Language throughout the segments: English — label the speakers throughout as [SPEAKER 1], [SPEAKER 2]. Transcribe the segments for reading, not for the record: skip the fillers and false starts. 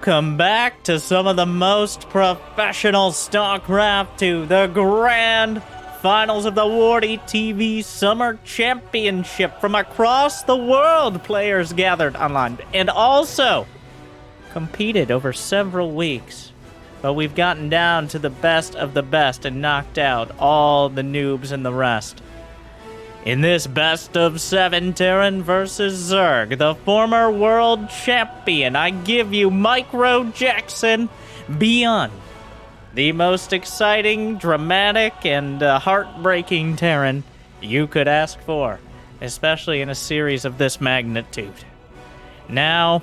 [SPEAKER 1] Welcome back to some of the most professional StarCraft 2, the grand finals of the WardiTV Summer Championship from across the world. Players gathered online and also competed over several weeks. But we've gotten down to the best of the best and knocked out all the noobs and the rest. In this best of 7 Terran versus Zerg, the former world champion, I give you Micro Jackson ByuN, the most exciting, dramatic, and heartbreaking Terran you could ask for, especially in a series of this magnitude. Now,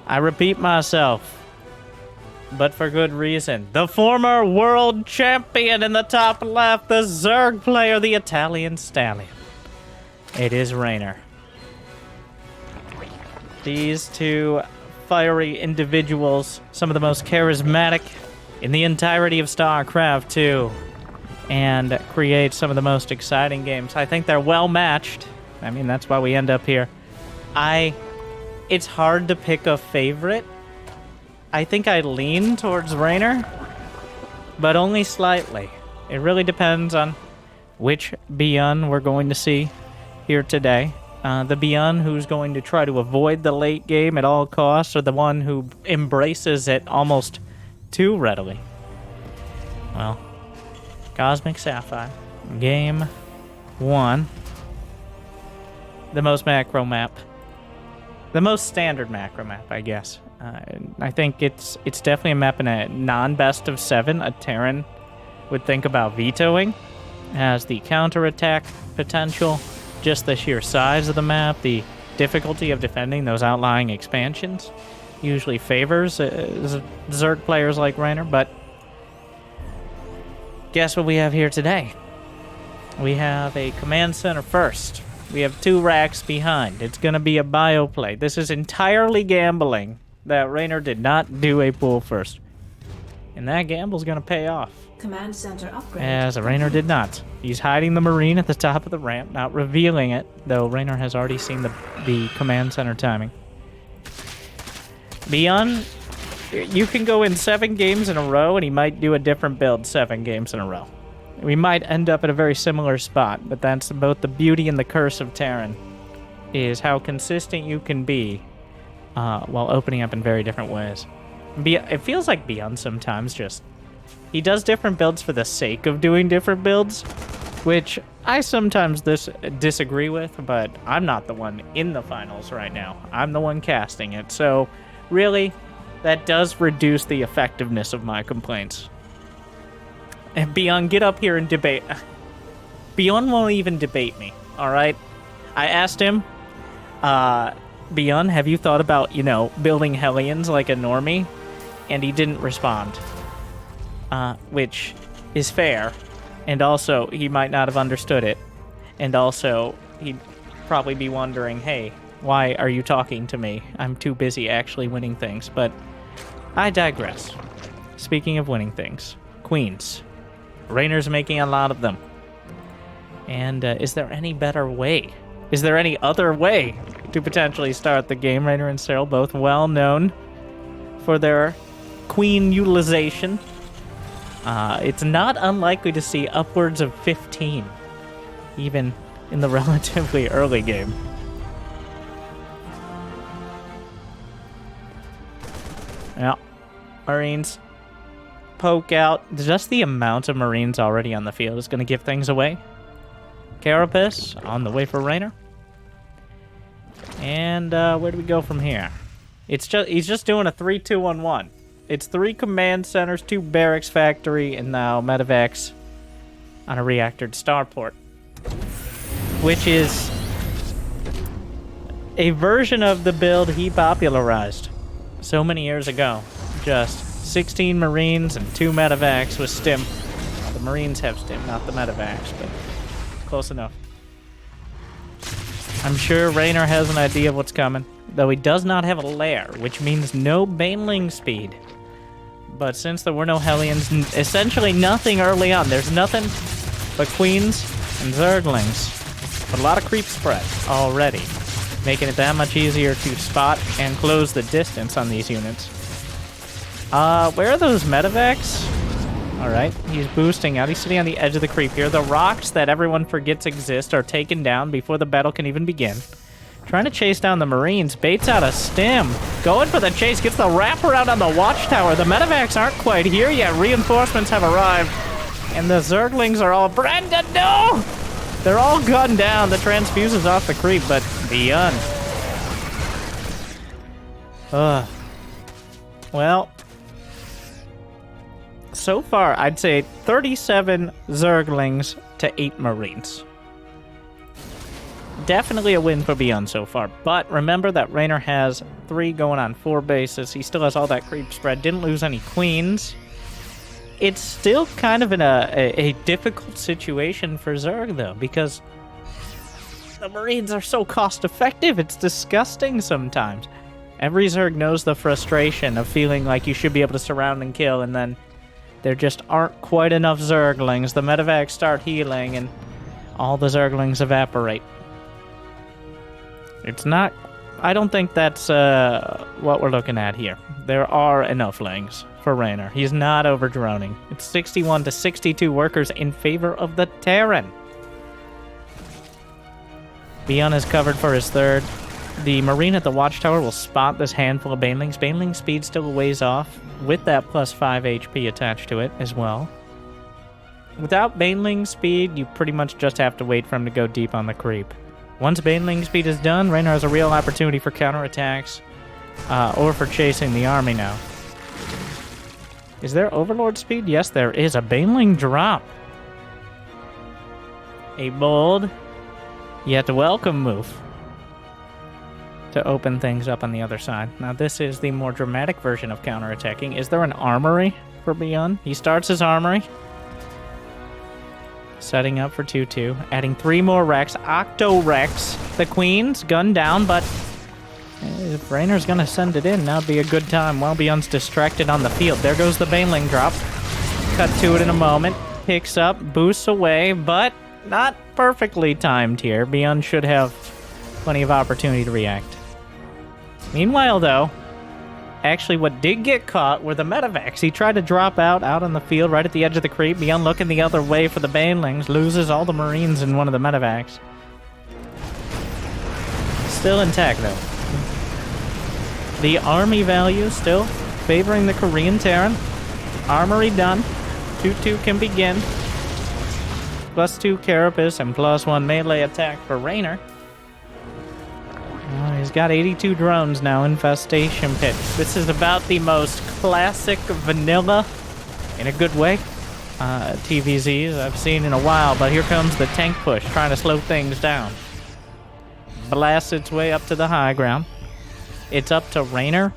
[SPEAKER 1] I repeat myself, but for good reason. The former world champion in the top left, the Zerg player, the Italian stallion. It is Reynor. These two fiery individuals, some of the most charismatic in the entirety of StarCraft 2, and create some of the most exciting games. I think they're well matched. I mean, that's why we end up here. It's hard to pick a favorite. I think I lean towards Reynor, but only slightly. It really depends on which ByuN we're going to see here today. The ByuN who's going to try to avoid the late game at all costs, or the one who embraces it almost too readily. Well, Cosmic Sapphire, Game 1. The most macro map. The most standard macro map, I guess. I think it's definitely a map in a non-best of 7 a Terran would think about vetoing. It has the counterattack potential, just the sheer size of the map, the difficulty of defending those outlying expansions usually favors Zerg players like Reynor, but guess what we have here today? We have a command center first. We have 2 racks behind. It's going to be a bio play. This is entirely gambling that Reynor did not do a pull first. And that gamble's going to pay off.
[SPEAKER 2] Command center upgrade.
[SPEAKER 1] As Reynor did not. He's hiding the Marine at the top of the ramp, not revealing it, though Reynor has already seen the command center timing. ByuN, you can go in 7 games in a row, and he might do a different build 7 games in a row. We might end up at a very similar spot, but that's both the beauty and the curse of Terran, is how consistent you can be while opening up in very different ways. It feels like ByuN sometimes just... He does different builds for the sake of doing different builds, which I sometimes disagree with, but I'm not the one in the finals right now. I'm the one casting it, so really, that does reduce the effectiveness of my complaints. And ByuN, get up here and debate. ByuN won't even debate me, alright? I asked him, ByuN, have you thought about, building Hellions like a normie? And he didn't respond. Which is fair. And also, he might not have understood it. And also, he'd probably be wondering, hey, why are you talking to me? I'm too busy actually winning things. But I digress. Speaking of winning things, Queens. Reynor's making a lot of them. And is there any better way? Is there any other way to potentially start the game? Reynor and Cyril, both well known for their queen utilization. It's not unlikely to see upwards of 15, even in the relatively early game. Yeah, Marines poke out. Just the amount of Marines already on the field is going to give things away. Carapace on the way for Reynor. And where do we go from here? He's just doing a 3-2-1-1. It's 3 command centers, 2 barracks factory, and now medevacs on a reactored starport, which is a version of the build he popularized so many years ago. Just 16 Marines and 2 medevacs with stim. Well, the Marines have stim, not the medevacs, but close enough. I'm sure Reynor has an idea of what's coming, though he does not have a lair, which means no baneling speed. But since there were no Hellions, essentially nothing early on. There's nothing but Queens and Zerglings. But a lot of creep spread already, making it that much easier to spot and close the distance on these units. Where are those medevacs? Alright, he's boosting out. He's sitting on the edge of the creep here. The rocks that everyone forgets exist are taken down before the battle can even begin. Trying to chase down the Marines. Baits out a stim. Going for the chase. Gets the wraparound on the watchtower. The medevacs aren't quite here yet. Reinforcements have arrived. And the Zerglings are all... Brandon, no! They're all gunned down. The transfuse is off the creep, but ByuN. Well... So far, I'd say 37 Zerglings to 8 Marines. Definitely a win for ByuN so far, but remember that Reynor has 3 going on 4 bases. He still has all that creep spread, didn't lose any queens. It's still kind of in a difficult situation for Zerg, though, because the Marines are so cost-effective. It's disgusting sometimes. Every Zerg knows the frustration of feeling like you should be able to surround and kill, and then there just aren't quite enough Zerglings. The medevacs start healing, and all the Zerglings evaporate. It's not... I don't think that's what we're looking at here. There are enoughlings for Reynor. He's not over-droning. It's 61 to 62 workers in favor of the Terran. ByuN is covered for his third. The Marine at the watchtower will spot this handful of banelings. Baneling speed still a ways off, with that plus 5 HP attached to it as well. Without Baneling speed, you pretty much just have to wait for him to go deep on the creep. Once Baneling speed is done, Reynor has a real opportunity for counterattacks, or for chasing the army now. Is there Overlord speed? Yes, there is. A Baneling drop. A bold, yet welcome move to open things up on the other side. Now, this is the more dramatic version of counterattacking. Is there an armory for ByuN? He starts his armory. Setting up for 2-2. Adding 3 more Rex. Octo Rex. The Queen's gunned down, but if Reynor's gonna send it in, now'd be a good time while ByuN's distracted on the field. There goes the Baneling drop. Cut to it in a moment. Picks up, boosts away, but not perfectly timed here. ByuN should have plenty of opportunity to react. Meanwhile, though, actually what did get caught were the medevacs. He tried to drop out on the field right at the edge of the creep. ByuN looking the other way for the Banelings. Loses all the Marines in one of the medevacs. Still intact, though. The army value still favoring the Korean Terran. Armory done. 2-2 can begin. +2 Carapace and +1 melee attack for Reynor. He's got 82 drones now, Infestation Pit. This is about the most classic vanilla, in a good way, TVZs I've seen in a while, but here comes the tank push, trying to slow things down. Blasts its way up to the high ground. It's up to Reynor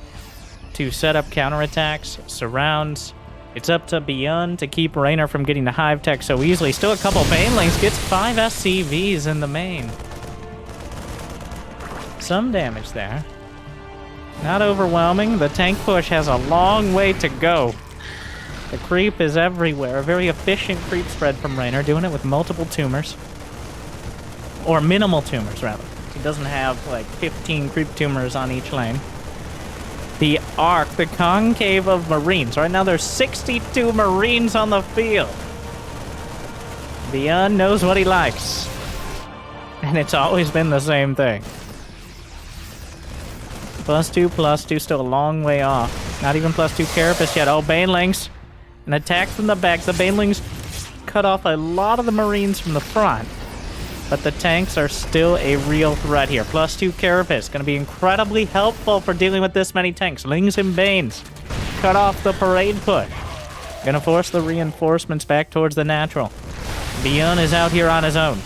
[SPEAKER 1] to set up counterattacks, surrounds. It's up to ByuN to keep Reynor from getting the hive tech so easily. Still a couple Banelings, gets 5 SCVs in the main. Some damage there. Not overwhelming. The tank push has a long way to go. The creep is everywhere. A very efficient creep spread from Reynor, doing it with multiple tumors. Or minimal tumors, rather. He doesn't have, like, 15 creep tumors on each lane. The Arc, the concave of Marines. Right now there's 62 Marines on the field. ByuN knows what he likes. And it's always been the same thing. +2, still a long way off. Not even +2 Carapace yet. Oh, Banelings. An attack from the back. The Banelings cut off a lot of the Marines from the front. But the tanks are still a real threat here. +2 Carapace. Going to be incredibly helpful for dealing with this many tanks. Lings and Banes. Cut off the parade push. Going to force the reinforcements back towards the natural. ByuN is out here on his own.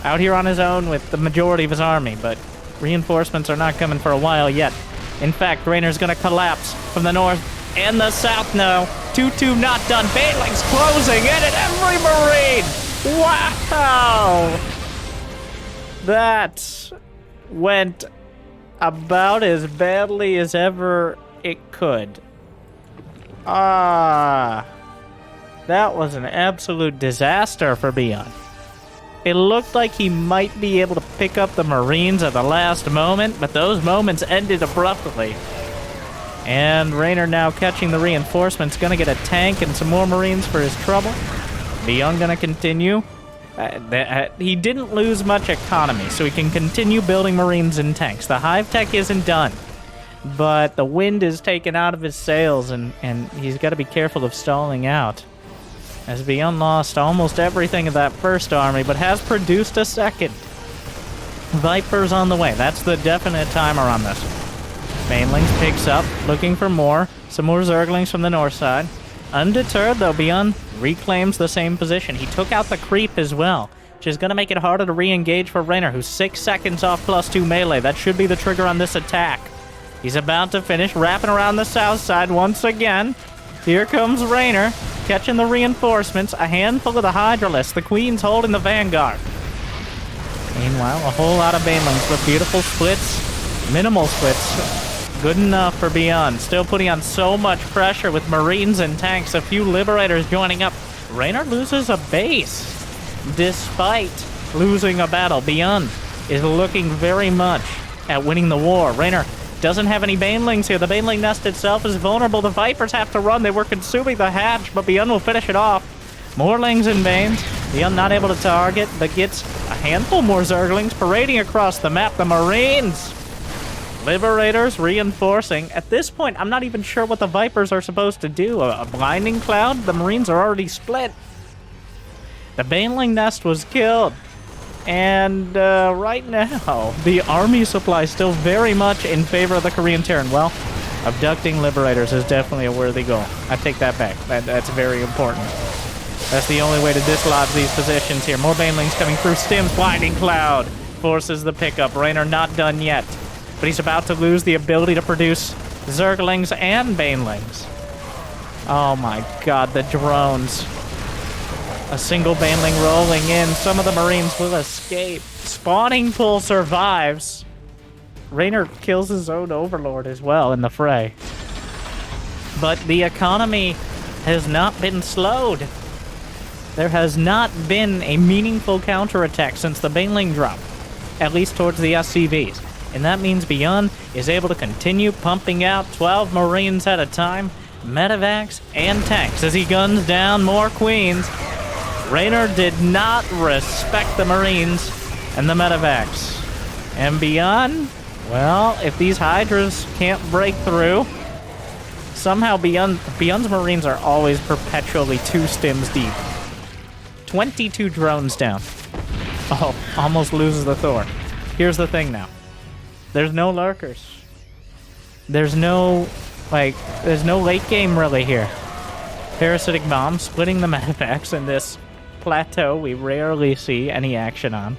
[SPEAKER 1] Out here on his own with the majority of his army, but reinforcements are not coming for a while yet. In fact, Reynor's gonna collapse from the north and the south now. 2-2 not done. Banelings closing in at every Marine! Wow! That went about as badly as ever it could. That was an absolute disaster for ByuN. It looked like he might be able to pick up the Marines at the last moment, but those moments ended abruptly. And Reynor now catching the reinforcements. Gonna get a tank and some more Marines for his trouble. ByuN gonna continue. He didn't lose much economy, so he can continue building Marines and tanks. The hive tech isn't done, but the wind is taken out of his sails, and he's got to be careful of stalling out. As ByuN lost almost everything of that first army, but has produced a second. Viper's on the way. That's the definite timer on this. Banelings picks up, looking for more. Some more Zerglings from the north side. Undeterred, though, ByuN reclaims the same position. He took out the creep as well, which is going to make it harder to re-engage for Reynor, who's 6 seconds off +2 melee. That should be the trigger on this attack. He's about to finish, wrapping around the south side once again. Here comes Reynor, catching the reinforcements. A handful of the Hydralisks. The Queen's holding the Vanguard. Meanwhile, a whole lot of Banelings with beautiful splits, minimal splits. Good enough for ByuN. Still putting on so much pressure with Marines and tanks. A few Liberators joining up. Reynor loses a base. Despite losing a battle, ByuN is looking very much at winning the war. Reynor doesn't have any Banelings here. The Baneling nest itself is vulnerable. The Vipers have to run. They were consuming the hatch, but ByuN will finish it off. More Lings and Banes. ByuN not able to target, but gets a handful more Zerglings parading across the map. The Marines. Liberators reinforcing. At this point, I'm not even sure what the Vipers are supposed to do. A blinding cloud? The Marines are already split. The Baneling nest was killed. And right now, the army supply is still very much in favor of the Korean Terran. Well, abducting Liberators is definitely a worthy goal. I take that back. That's very important. That's the only way to dislodge these positions here. More Banelings coming through. Stim's blinding cloud forces the pickup. Reynor not done yet. But he's about to lose the ability to produce Zerglings and Banelings. Oh my god, the drones. A single Baneling rolling in. Some of the Marines will escape. Spawning pool survives. Reynor kills his own Overlord as well in the fray. But the economy has not been slowed. There has not been a meaningful counterattack since the Baneling drop. At least towards the SCVs. And that means ByuN is able to continue pumping out 12 Marines at a time, medevacs, and tanks as he guns down more Queens. Reynor did not respect the Marines and the medevacs. And ByuN, well, if these Hydras can't break through, somehow ByuN's Marines are always perpetually 2 stims deep. 22 drones down. Oh, almost loses the Thor. Here's the thing now. There's no lurkers. There's no late game really here. Parasitic Bomb splitting the medevacs in this plateau we rarely see any action on.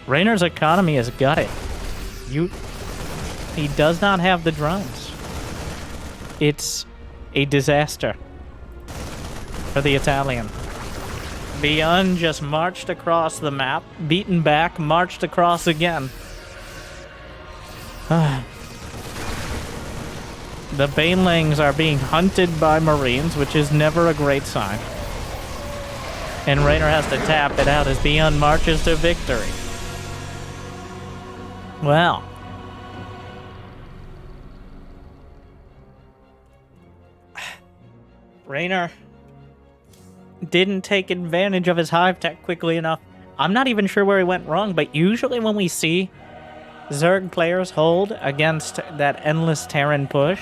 [SPEAKER 1] Reynor's economy is gutted. He does not have the drones. It's a disaster for the Italian. ByuN just marched across the map, beaten back, marched across again. The Banelings are being hunted by Marines, which is never a great sign. And Reynor has to tap it out as ByuN marches to victory. Well. Reynor didn't take advantage of his hive tech quickly enough. I'm not even sure where he went wrong, but usually when we see Zerg players hold against that endless Terran push,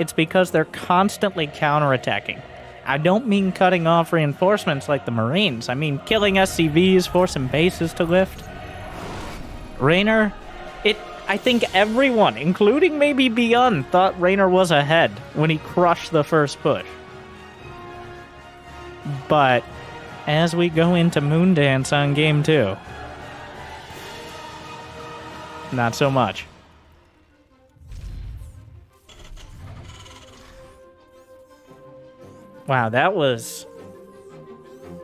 [SPEAKER 1] it's because they're constantly counterattacking. I don't mean cutting off reinforcements like the Marines. I mean killing SCVs, forcing bases to lift. Reynor, I think everyone, including maybe ByuN, thought Reynor was ahead when he crushed the first push. But as we go into Moondance on Game 2, not so much. Wow, that was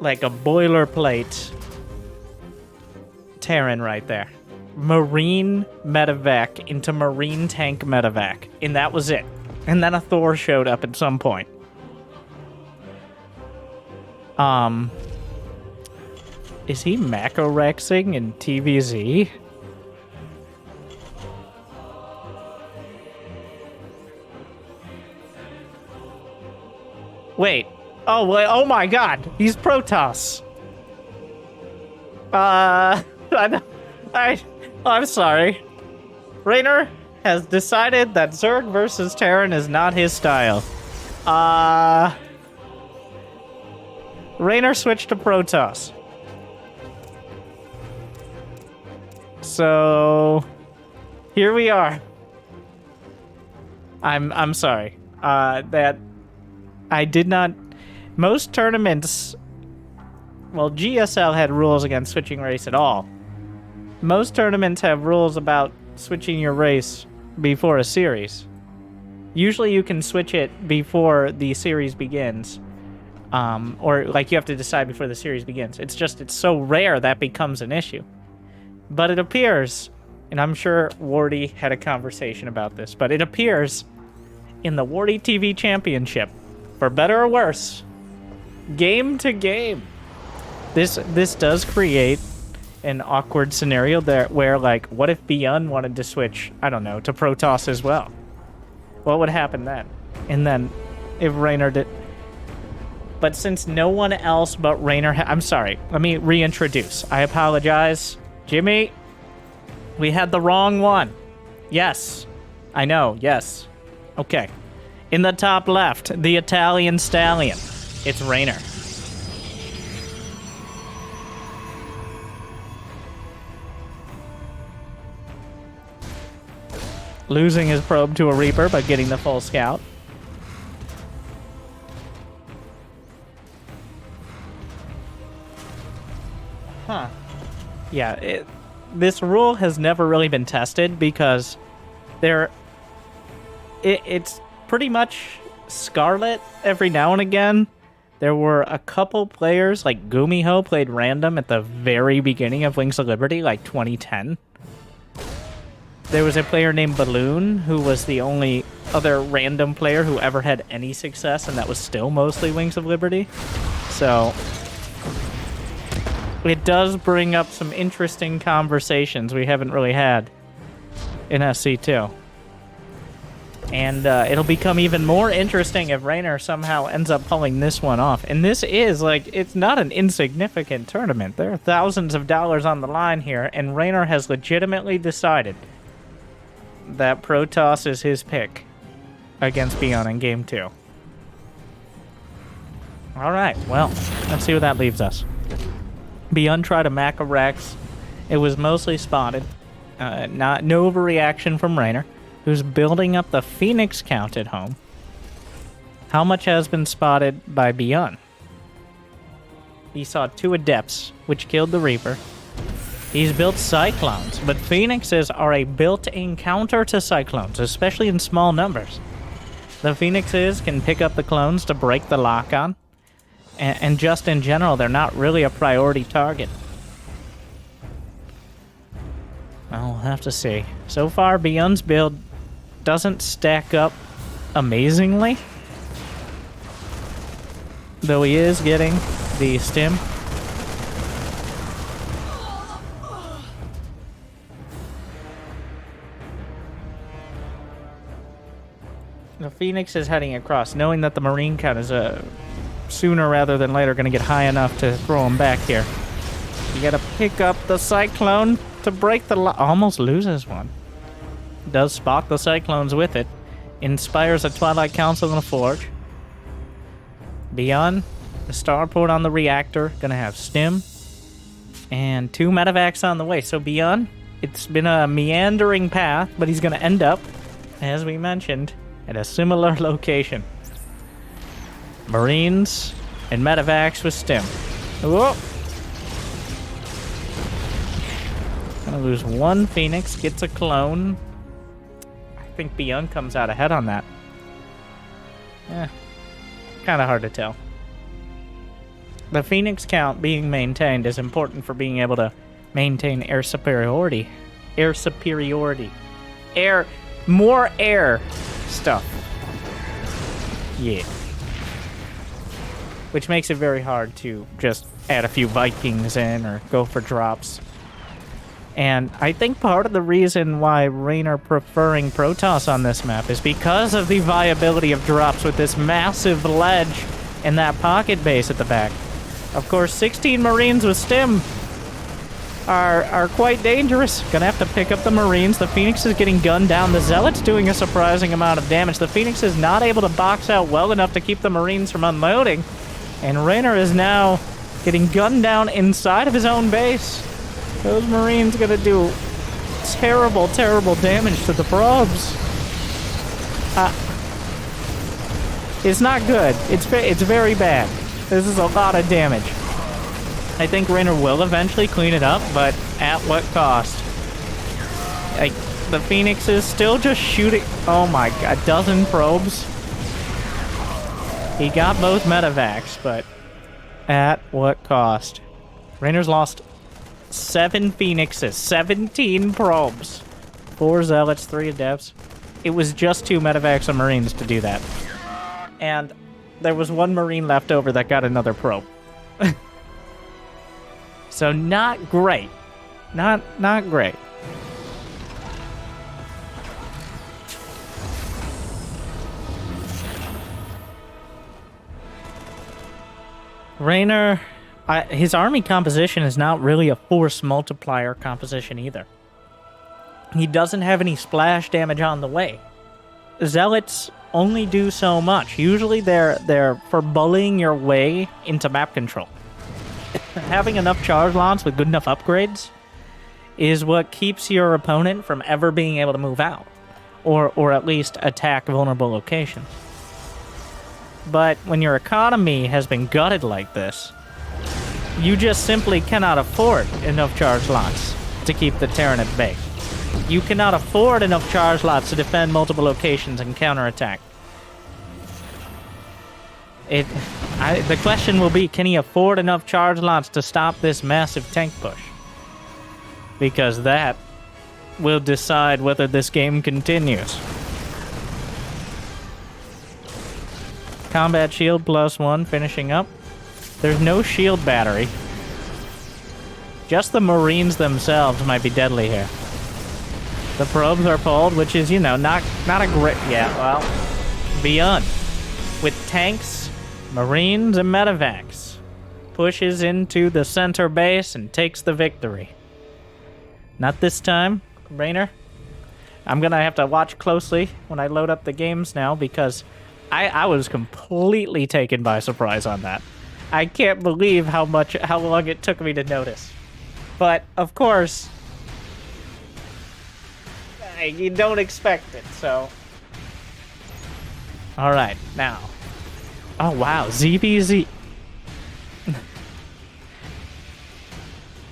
[SPEAKER 1] like a boilerplate Terran right there. Marine medevac into Marine tank medevac, and that was it. And then a Thor showed up at some point. Is he Macro-Rexing in TVZ? Wait. Oh, wait. Oh my god. He's Protoss. I'm sorry. Reynor has decided that Zerg versus Terran is not his style. Reynor switched to Protoss. So here we are. I'm sorry. That I did not. Most tournaments. Well, GSL had rules against switching race at all. Most tournaments have rules about switching your race before a series. Usually you can switch it before the series begins. Or like you have to decide before the series begins. It's just, it's so rare that becomes an issue. But it appears, and I'm sure Wardi had a conversation about this, but it appears in the WardiTV Championship, for better or worse, game to game, this does create an awkward scenario there where, like, what if ByuN wanted to switch, I don't know, to Protoss as well? What would happen then? And then if Reynor did... But since no one else but Reynor... I'm sorry, let me reintroduce. I apologize. Jimmy, we had the wrong one. Yes, I know, yes. Okay. In the top left, the Italian stallion. It's Reynor. Losing his probe to a Reaper, but getting the full scout. Huh. Yeah, this rule has never really been tested because it's pretty much Scarlet every now and again. There were a couple players, like Gumiho played random at the very beginning of Wings of Liberty, like 2010. There was a player named ByuN who was the only other random player who ever had any success, and that was still mostly Wings of Liberty. So it does bring up some interesting conversations we haven't really had in SC2. And it'll become even more interesting if Reynor somehow ends up pulling this one off. And this is, like, it's not an insignificant tournament. There are thousands of dollars on the line here, and Reynor has legitimately decided that Protoss is his pick against ByuN in Game 2. Alright, well, let's see where that leaves us. ByuN tried a Maca Rex. It was mostly spotted. No overreaction from Reynor, who's building up the Phoenix count at home. How much has been spotted by ByuN? He saw 2 Adepts, which killed the Reaper. He's built Cyclones, but Phoenixes are a built-in counter to Cyclones, especially in small numbers. The Phoenixes can pick up the clones to break the lock-on, and just in general, they're not really a priority target. Well, we'll have to see. So far, ByuN's build doesn't stack up amazingly, though he is getting the stim. The Phoenix is heading across, knowing that the Marine count is sooner rather than later going to get high enough to throw him back here. You got to pick up the Cyclone to break the almost loses one. Does spot the Cyclones with it. Inspires a Twilight Council and a Forge. ByuN, the starport on the reactor, gonna have stim. And 2 medevacs on the way. So ByuN, it's been a meandering path, but he's gonna end up, as we mentioned, at a similar location. Marines and medevacs with stim. Whoa! Gonna lose 1 Phoenix, gets a clone. I think ByuN comes out ahead on that. Kinda hard to tell. The Phoenix count being maintained is important for being able to maintain air superiority. More air stuff. Yeah. Which makes it very hard to just add a few Vikings in or go for drops. And I think part of the reason why Reynor preferring Protoss on this map is because of the viability of drops with this massive ledge in that pocket base at the back. Of course, 16 Marines with stim are quite dangerous. Gonna have to pick up the Marines. The Phoenix is getting gunned down. The Zealot's doing a surprising amount of damage. The Phoenix is not able to box out well enough to keep the Marines from unloading. And Reynor is now getting gunned down inside of his own base. Those Marines gonna do terrible, terrible damage to the probes. It's not good. It's very bad. This is a lot of damage. I think Reynor will eventually clean it up, but at what cost? Like, the Phoenix is still just shooting. Oh my god, a dozen probes. He got both medevacs, but at what cost? Reynor's lost 7 Phoenixes, 17 probes, 4 Zealots, 3 Adepts. It was just 2 medevacs and Marines to do that. And there was 1 Marine left over that got another probe. So not great. Not great. Reynor, his army composition is not really a force multiplier composition either. He doesn't have any splash damage on the way. Zealots only do so much. Usually they're for bullying your way into map control. Having enough charge lots with good enough upgrades is what keeps your opponent from ever being able to move out, or at least attack vulnerable locations. But when your economy has been gutted like this, you just simply cannot afford enough charge lots to keep the Terran at bay. You cannot afford enough charge lots to defend multiple locations and counterattack. The question will be, can he afford enough charge lots to stop this massive tank push? Because that will decide whether this game continues. Combat shield +1 finishing up. There's no shield battery. Just the Marines themselves might be deadly here. The probes are pulled, which is, you know, not a great... Yeah, well, ByuN. With tanks, Marines, and medevacs, pushes into the center base and takes the victory. Not this time, Reynor. I'm gonna have to watch closely when I load up the games now, because I was completely taken by surprise on that. I can't believe how long it took me to notice. But, of course, you don't expect it, so... Alright, now. Oh, wow, ZVZ.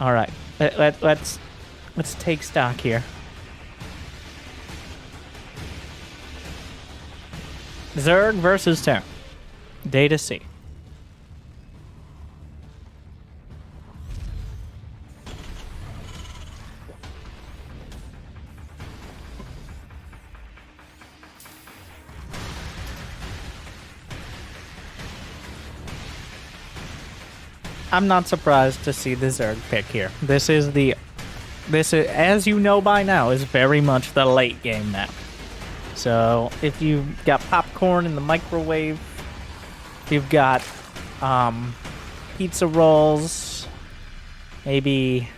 [SPEAKER 1] Alright, let's take stock here. Zerg versus Terran. Data C. I'm not surprised to see the Zerg pick here. This is, as you know by now, is very much the late game map. So if you've got popcorn in the microwave, if you've got pizza rolls, maybe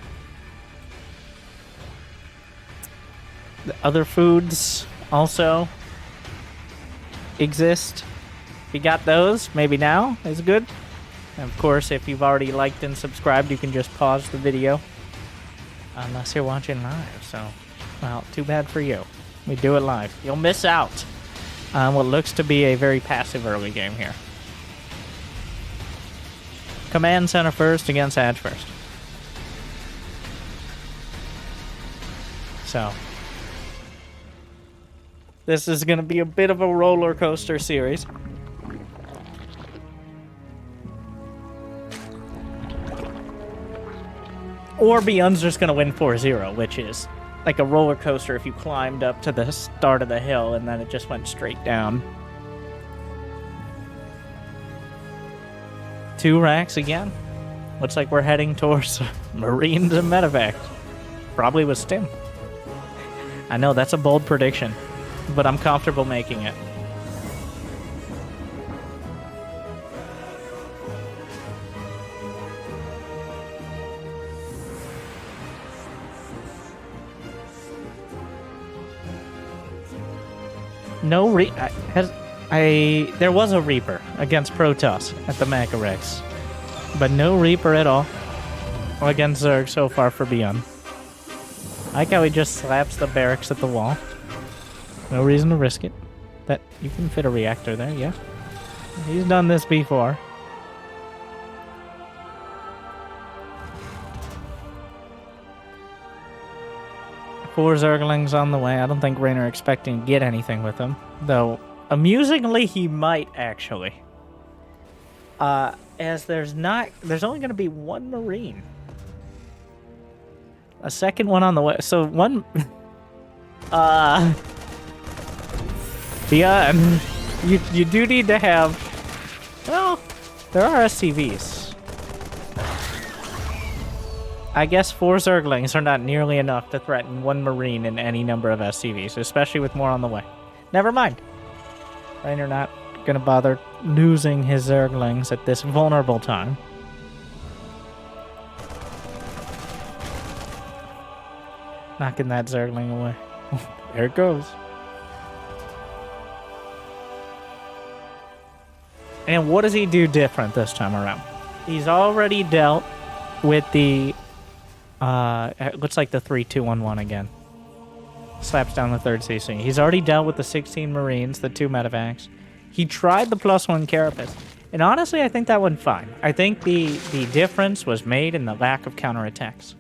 [SPEAKER 1] the other foods also exist. If you got those, maybe now is good. And of course, if you've already liked and subscribed, you can just pause the video. Unless you're watching live, so, well, too bad for you. We do it live. You'll miss out on what looks to be a very passive early game here. Command center first against Edge first. So, this is going to be a bit of a roller coaster series. Or ByuN's just going to win 4-0, which is like a roller coaster if you climbed up to the start of the hill and then it just went straight down. 2 racks again. Looks like we're heading towards Marines and medevacs. Probably with stim. I know, that's a bold prediction, but I'm comfortable making it. No there was a Reaper against Protoss at the Macarex, but no Reaper at all against Zerg so far for ByuN. I like how he just slaps the barracks at the wall. No reason to risk it. That you can fit a reactor there, yeah. He's done this before. Four Zerglings on the way. I don't think Reynor expecting to get anything with him. Though, amusingly, he might actually. As there's only going to be one Marine. A second one on the way. So one... ByuN, you do need to have... Well, there are SCVs. I guess 4 Zerglings are not nearly enough to threaten one Marine in any number of SCVs, especially with more on the way. Never mind. Reynor not gonna bother losing his Zerglings at this vulnerable time. Knocking that Zergling away. There it goes. And what does he do different this time around? He's already dealt with the... it looks like the 3-2-1-1 again. Slaps down the 3rd CC. He's already dealt with the 16 Marines, the 2 medevacs. He tried the +1 Carapace. And honestly, I think that went fine. I think the difference was made in the lack of counterattacks.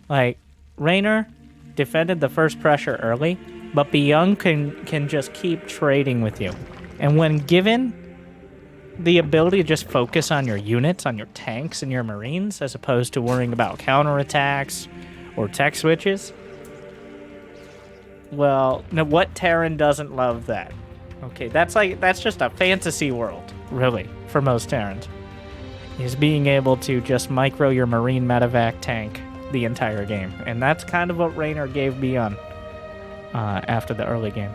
[SPEAKER 1] Like, Reynor defended the first pressure early, but ByuN can just keep trading with you. And when given the ability to just focus on your units, on your tanks and your Marines, as opposed to worrying about counterattacks or tech switches, well, no, what Terran doesn't love that? Okay, that's just a fantasy world, really, for most Terrans. Is being able to just micro your Marine medevac tank the entire game. And that's kind of what Reynor gave ByuN after the early game.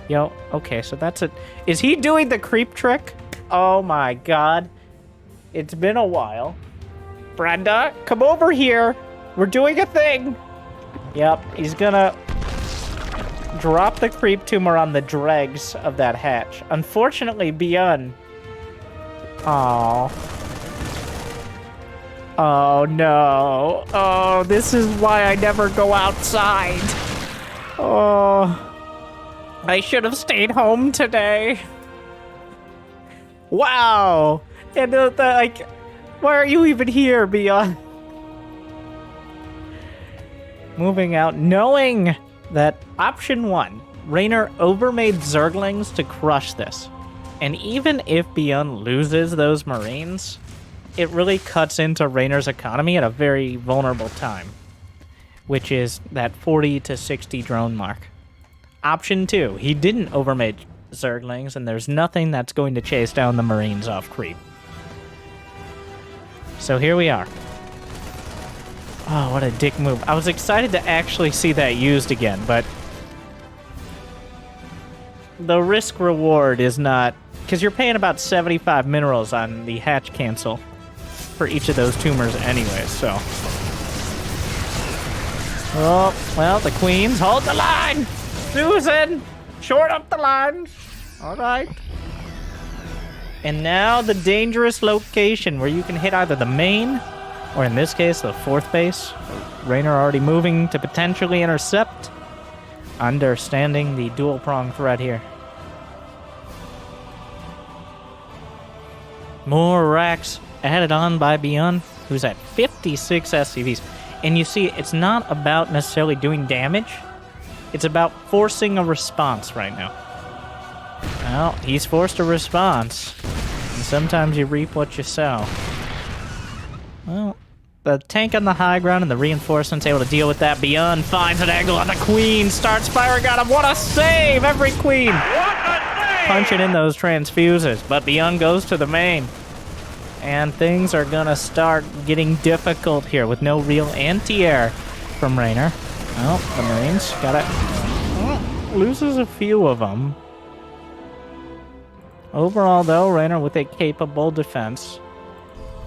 [SPEAKER 1] Yo, okay, so that's it. Is he doing the creep trick? Oh my god. It's been a while. Brenda, come over here. We're doing a thing. Yep, he's gonna drop the creep tumor on the dregs of that hatch. Unfortunately, ByuN... Aww. Oh no. Oh, this is why I never go outside. Oh. I should have stayed home today. Wow. And like, why are you even here, ByuN? Moving out, knowing that option 1, Reynor overmade Zerglings to crush this. And even if ByuN loses those Marines, it really cuts into Reynor's economy at a very vulnerable time, which is that 40 to 60 drone mark. Option 2, he didn't overmade Zerglings, and there's nothing that's going to chase down the Marines off creep. So here we are. Oh, what a dick move. I was excited to actually see that used again, but the risk-reward is not... Because you're paying about 75 minerals on the hatch cancel for each of those tumors anyway, so... Oh, well, the queens, hold the line! Susan, short up the lines. All right. And now the dangerous location where you can hit either the main, or in this case, the 4th base. Reynor already moving to potentially intercept. Understanding the dual-prong threat here. More racks added on by ByuN, who's at 56 SCVs. And you see, it's not about necessarily doing damage. It's about forcing a response right now. Well, he's forced a response. And sometimes you reap what you sow. Well, the tank on the high ground and the reinforcements able to deal with that. ByuN finds an angle on the queen, starts firing at him. What a save! Every queen! Punching in those transfuses. But ByuN goes to the main. And things are gonna start getting difficult here with no real anti-air from Reynor. Well, the Marines got it. Loses a few of them. Overall, though, Reynor with a capable defense.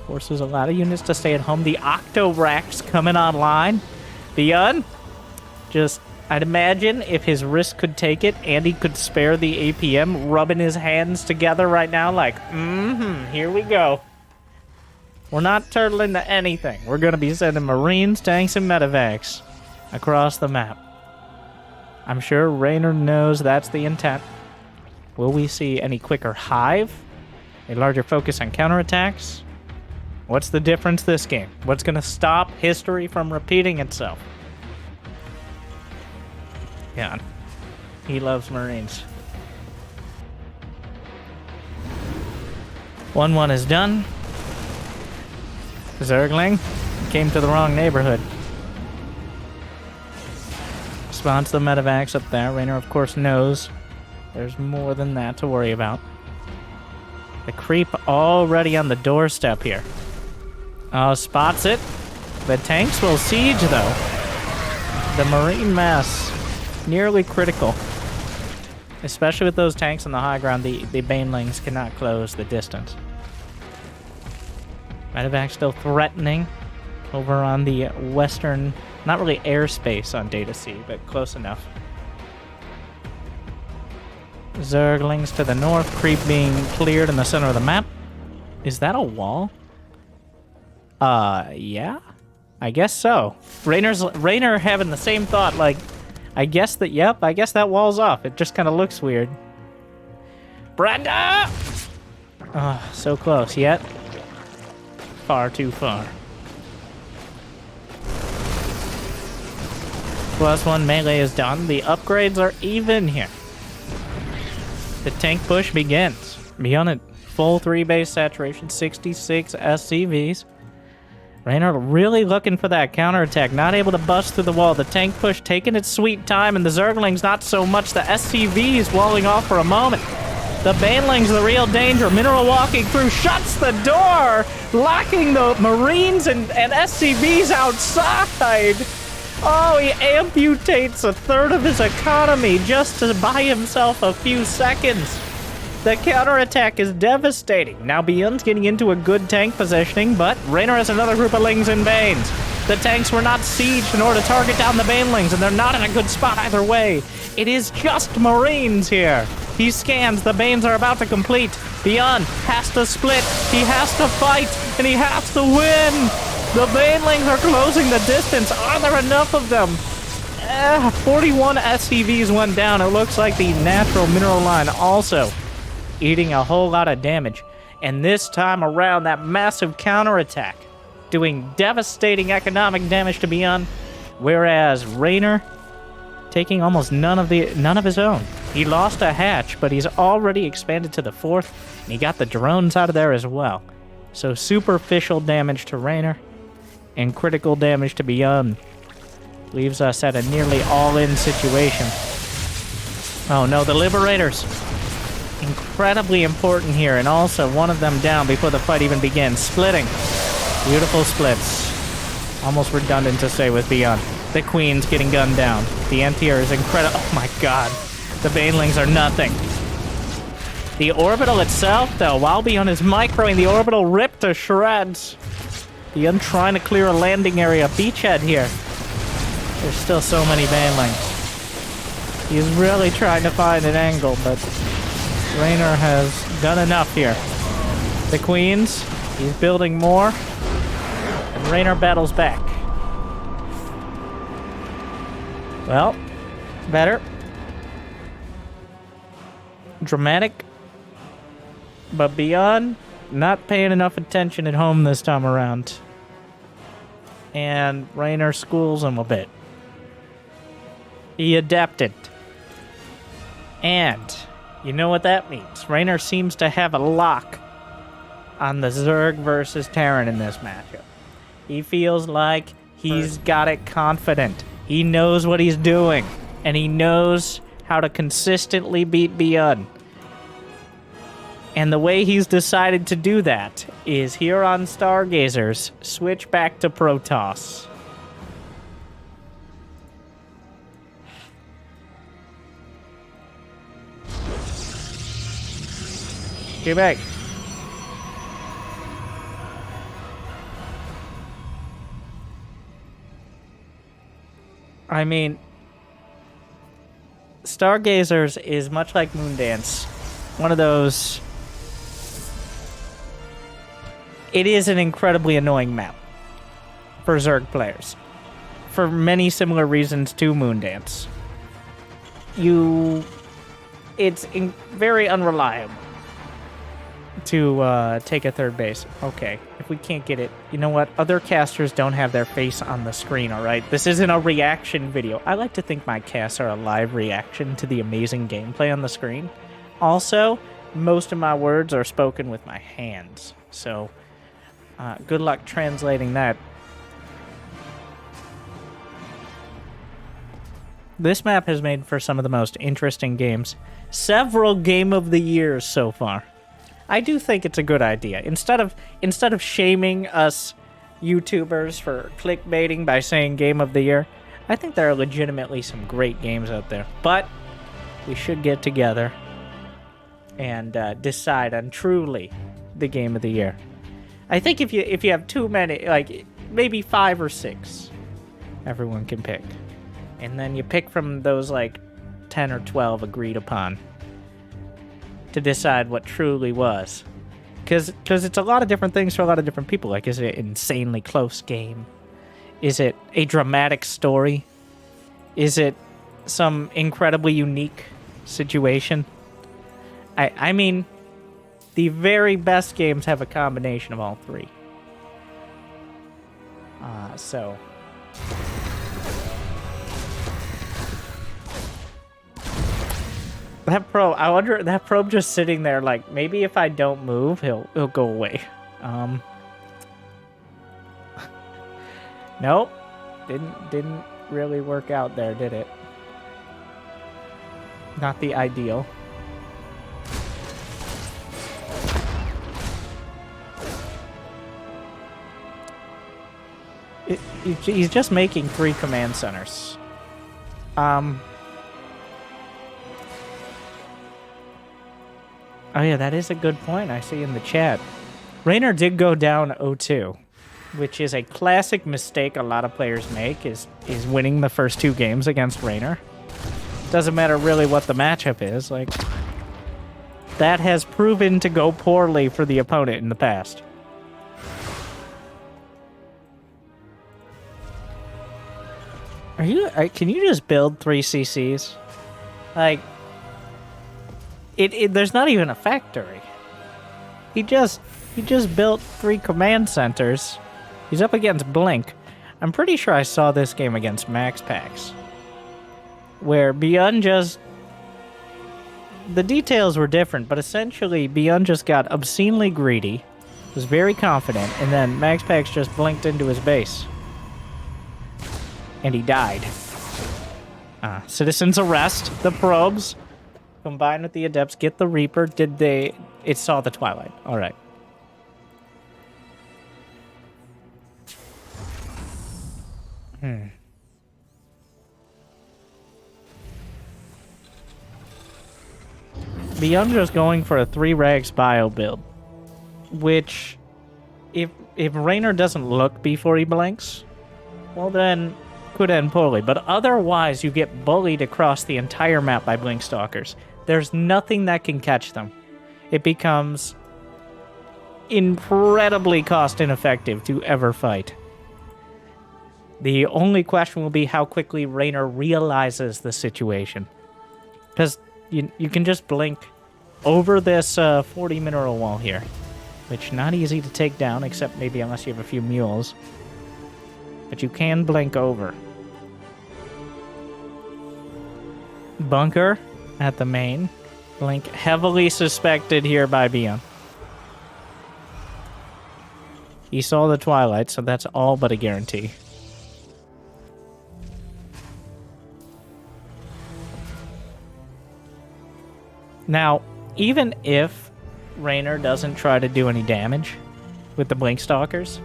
[SPEAKER 1] Forces a lot of units to stay at home. The Octo Racks coming online. ByuN just I'd imagine if his wrist could take it and he could spare the APM, rubbing his hands together right now like, here we go. We're not turtling to anything. We're going to be sending Marines, tanks, and medevacs across the map. I'm sure Reynor knows that's the intent. Will we see any quicker hive? A larger focus on counterattacks? What's the difference this game? What's going to stop history from repeating itself? Yeah, he loves Marines. 1-1 is done. Zergling came to the wrong neighborhood. Spawns the medevacs up there. Reynor, of course, knows there's more than that to worry about. The creep already on the doorstep here. Oh, spots it. The tanks will siege, though. The Marine mass, nearly critical. Especially with those tanks on the high ground, the banelings cannot close the distance. Medevac still threatening over on the western, not really airspace on Data C, but close enough. Zerglings to the north, creep being cleared in the center of the map. Is that a wall? Yeah? I guess so. Reynor having the same thought, like, I guess that wall's off. It just kind of looks weird. Brenda! Oh, so close, yet far too far. +1 melee is done. The upgrades are even here. The tank push begins. ByuN at full 3-base saturation, 66 SCVs. Reynor really looking for that counterattack, not able to bust through the wall. The tank push taking its sweet time, and the Zerglings not so much. The SCVs walling off for a moment. The Banelings, the real danger. Mineral walking through, shuts the door, locking the Marines and SCVs outside. Oh, he amputates a third of his economy just to buy himself a few seconds. The counterattack is devastating. Now ByuN's getting into a good tank positioning, but Reynor has another group of Lings and Banes. The tanks were not sieged in order to target down the Banelings, and they're not in a good spot either way. It is just Marines here. He scans. The Banes are about to complete. ByuN has to split. He has to fight, and he has to win. The Banelings are closing the distance. Are there enough of them? 41 SCVs went down. It looks like the natural mineral line also eating a whole lot of damage. And this time around, that massive counterattack doing devastating economic damage to ByuN, whereas Reynor taking almost none of his own. He lost a hatch, but he's already expanded to the 4th, and he got the drones out of there as well. So superficial damage to Reynor and critical damage to ByuN leaves us at a nearly all-in situation. Oh no, the Liberators. Incredibly important here, and also one of them down before the fight even begins. Splitting. Beautiful splits. Almost redundant to say with ByuN. The Queen's getting gunned down. The anti-air is incredible. Oh my god. The Banelings are nothing. The orbital itself, though, while ByuN is microing, the orbital ripped to shreds. ByuN trying to clear a landing area. Beachhead here. There's still so many Banelings. He's really trying to find an angle, but Reynor has done enough here. The Queens, he's building more, and Reynor battles back. Well, better. Dramatic. But ByuN, not paying enough attention at home this time around. And Reynor schools him a bit. He adapted. And you know what that means. Reynor seems to have a lock on the Zerg versus Terran in this matchup. He feels like he's got it confident. He knows what he's doing. And he knows how to consistently beat ByuN. And the way he's decided to do that is here on Stargazers, switch back to Protoss. Get back. I mean, Stargazers is much like Moondance. One of those... It is an incredibly annoying map for Zerg players. For many similar reasons to Moondance. It's very unreliable to take a third base. Okay, if we can't get it, you know what? Other casters don't have their face on the screen, alright? This isn't a reaction video. I like to think my casts are a live reaction to the amazing gameplay on the screen. Also, most of my words are spoken with my hands, so good luck translating that. This map has made for some of the most interesting games. Several Game of the Years so far. I do think it's a good idea. Instead of shaming us YouTubers for clickbaiting by saying Game of the Year, I think there are legitimately some great games out there. But we should get together and decide on truly the Game of the Year. I think if you have too many, like maybe 5 or 6, everyone can pick. And then you pick from those like 10 or 12 agreed upon to decide what truly was. Because it's a lot of different things for a lot of different people. Like, is it an insanely close game? Is it a dramatic story? Is it some incredibly unique situation? I mean, the very best games have a combination of all three. So... That probe, I wonder, that probe just sitting there, like, maybe if I don't move, he'll go away. Nope. Didn't really work out there, did it? Not the ideal. He's just making 3 command centers. Oh yeah, that is a good point I see in the chat. Reynor did go down 0-2, which is a classic mistake a lot of players make, is winning the first 2 games against Reynor. Doesn't matter really what the matchup is, like... That has proven to go poorly for the opponent in the past. Can you just build 3 CCs? Like... There's not even a factory. He just built 3 command centers. He's up against Blink. I'm pretty sure I saw this game against Max Packs, where ByuN just... The details were different, but essentially ByuN just got obscenely greedy, was very confident, and then Max Packs just blinked into his base. And he died. Citizens arrest the probes. Combine with the Adepts, get the Reaper. Did they... It saw the Twilight. Alright. ByuN just going for a 3 rags bio build. Which, if Reynor doesn't look before he blinks, well then, could end poorly. But otherwise, you get bullied across the entire map by Blink Stalkers. There's nothing that can catch them. It becomes incredibly cost ineffective to ever fight. The only question will be how quickly Reynor realizes the situation. Because you can just blink over this 40 mineral wall here, which not easy to take down, except maybe unless you have a few mules. But you can blink over. Bunker at the main. Blink heavily suspected here by ByuN. He saw the Twilight, so that's all but a guarantee. Now, even if Reynor doesn't try to do any damage with the Blink Stalkers,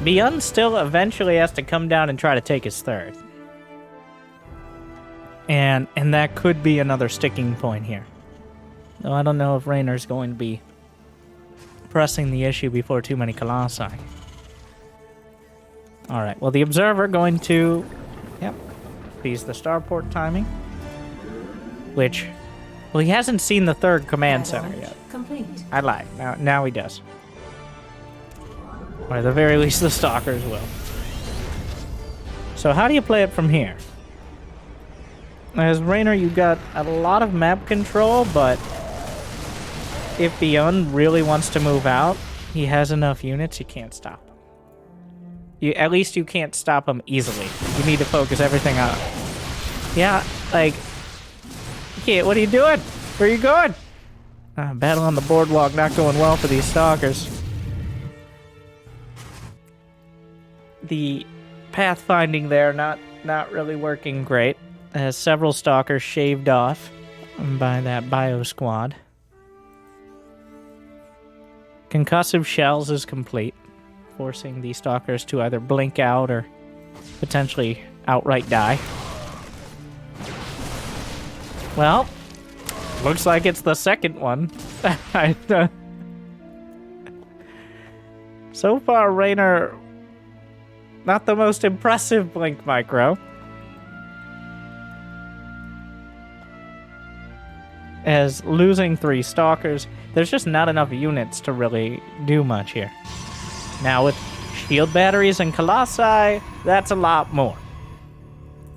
[SPEAKER 1] ByuN still eventually has to come down and try to take his 3rd. And that could be another sticking point here. Though I don't know if Reynor's going to be pressing the issue before too many Colossi. Alright, well the Observer going to... Yep. He's the starport timing. which, well, he hasn't seen the third command center yet.
[SPEAKER 2] Complete.
[SPEAKER 1] I lied. Now he does. Or at the very least, the Stalkers will. So how do you play it from here? As Reynor, you've got a lot of map control, but if ByuN really wants to move out, he has enough units, you can't stop him. At least you can't stop him easily. You need to focus everything on. Yeah, like... Okay, what are you doing? Where are you going? Battle on the boardwalk not going well for these Stalkers. The pathfinding there not really working great. Has several Stalkers shaved off by that bio squad. Concussive Shells is complete, forcing the Stalkers to either blink out or potentially outright die. Well, looks like it's the second one. So far, Reynor, not the most impressive blink micro. As losing 3 Stalkers, there's just not enough units to really do much here. Now with shield batteries and Colossi, that's a lot more.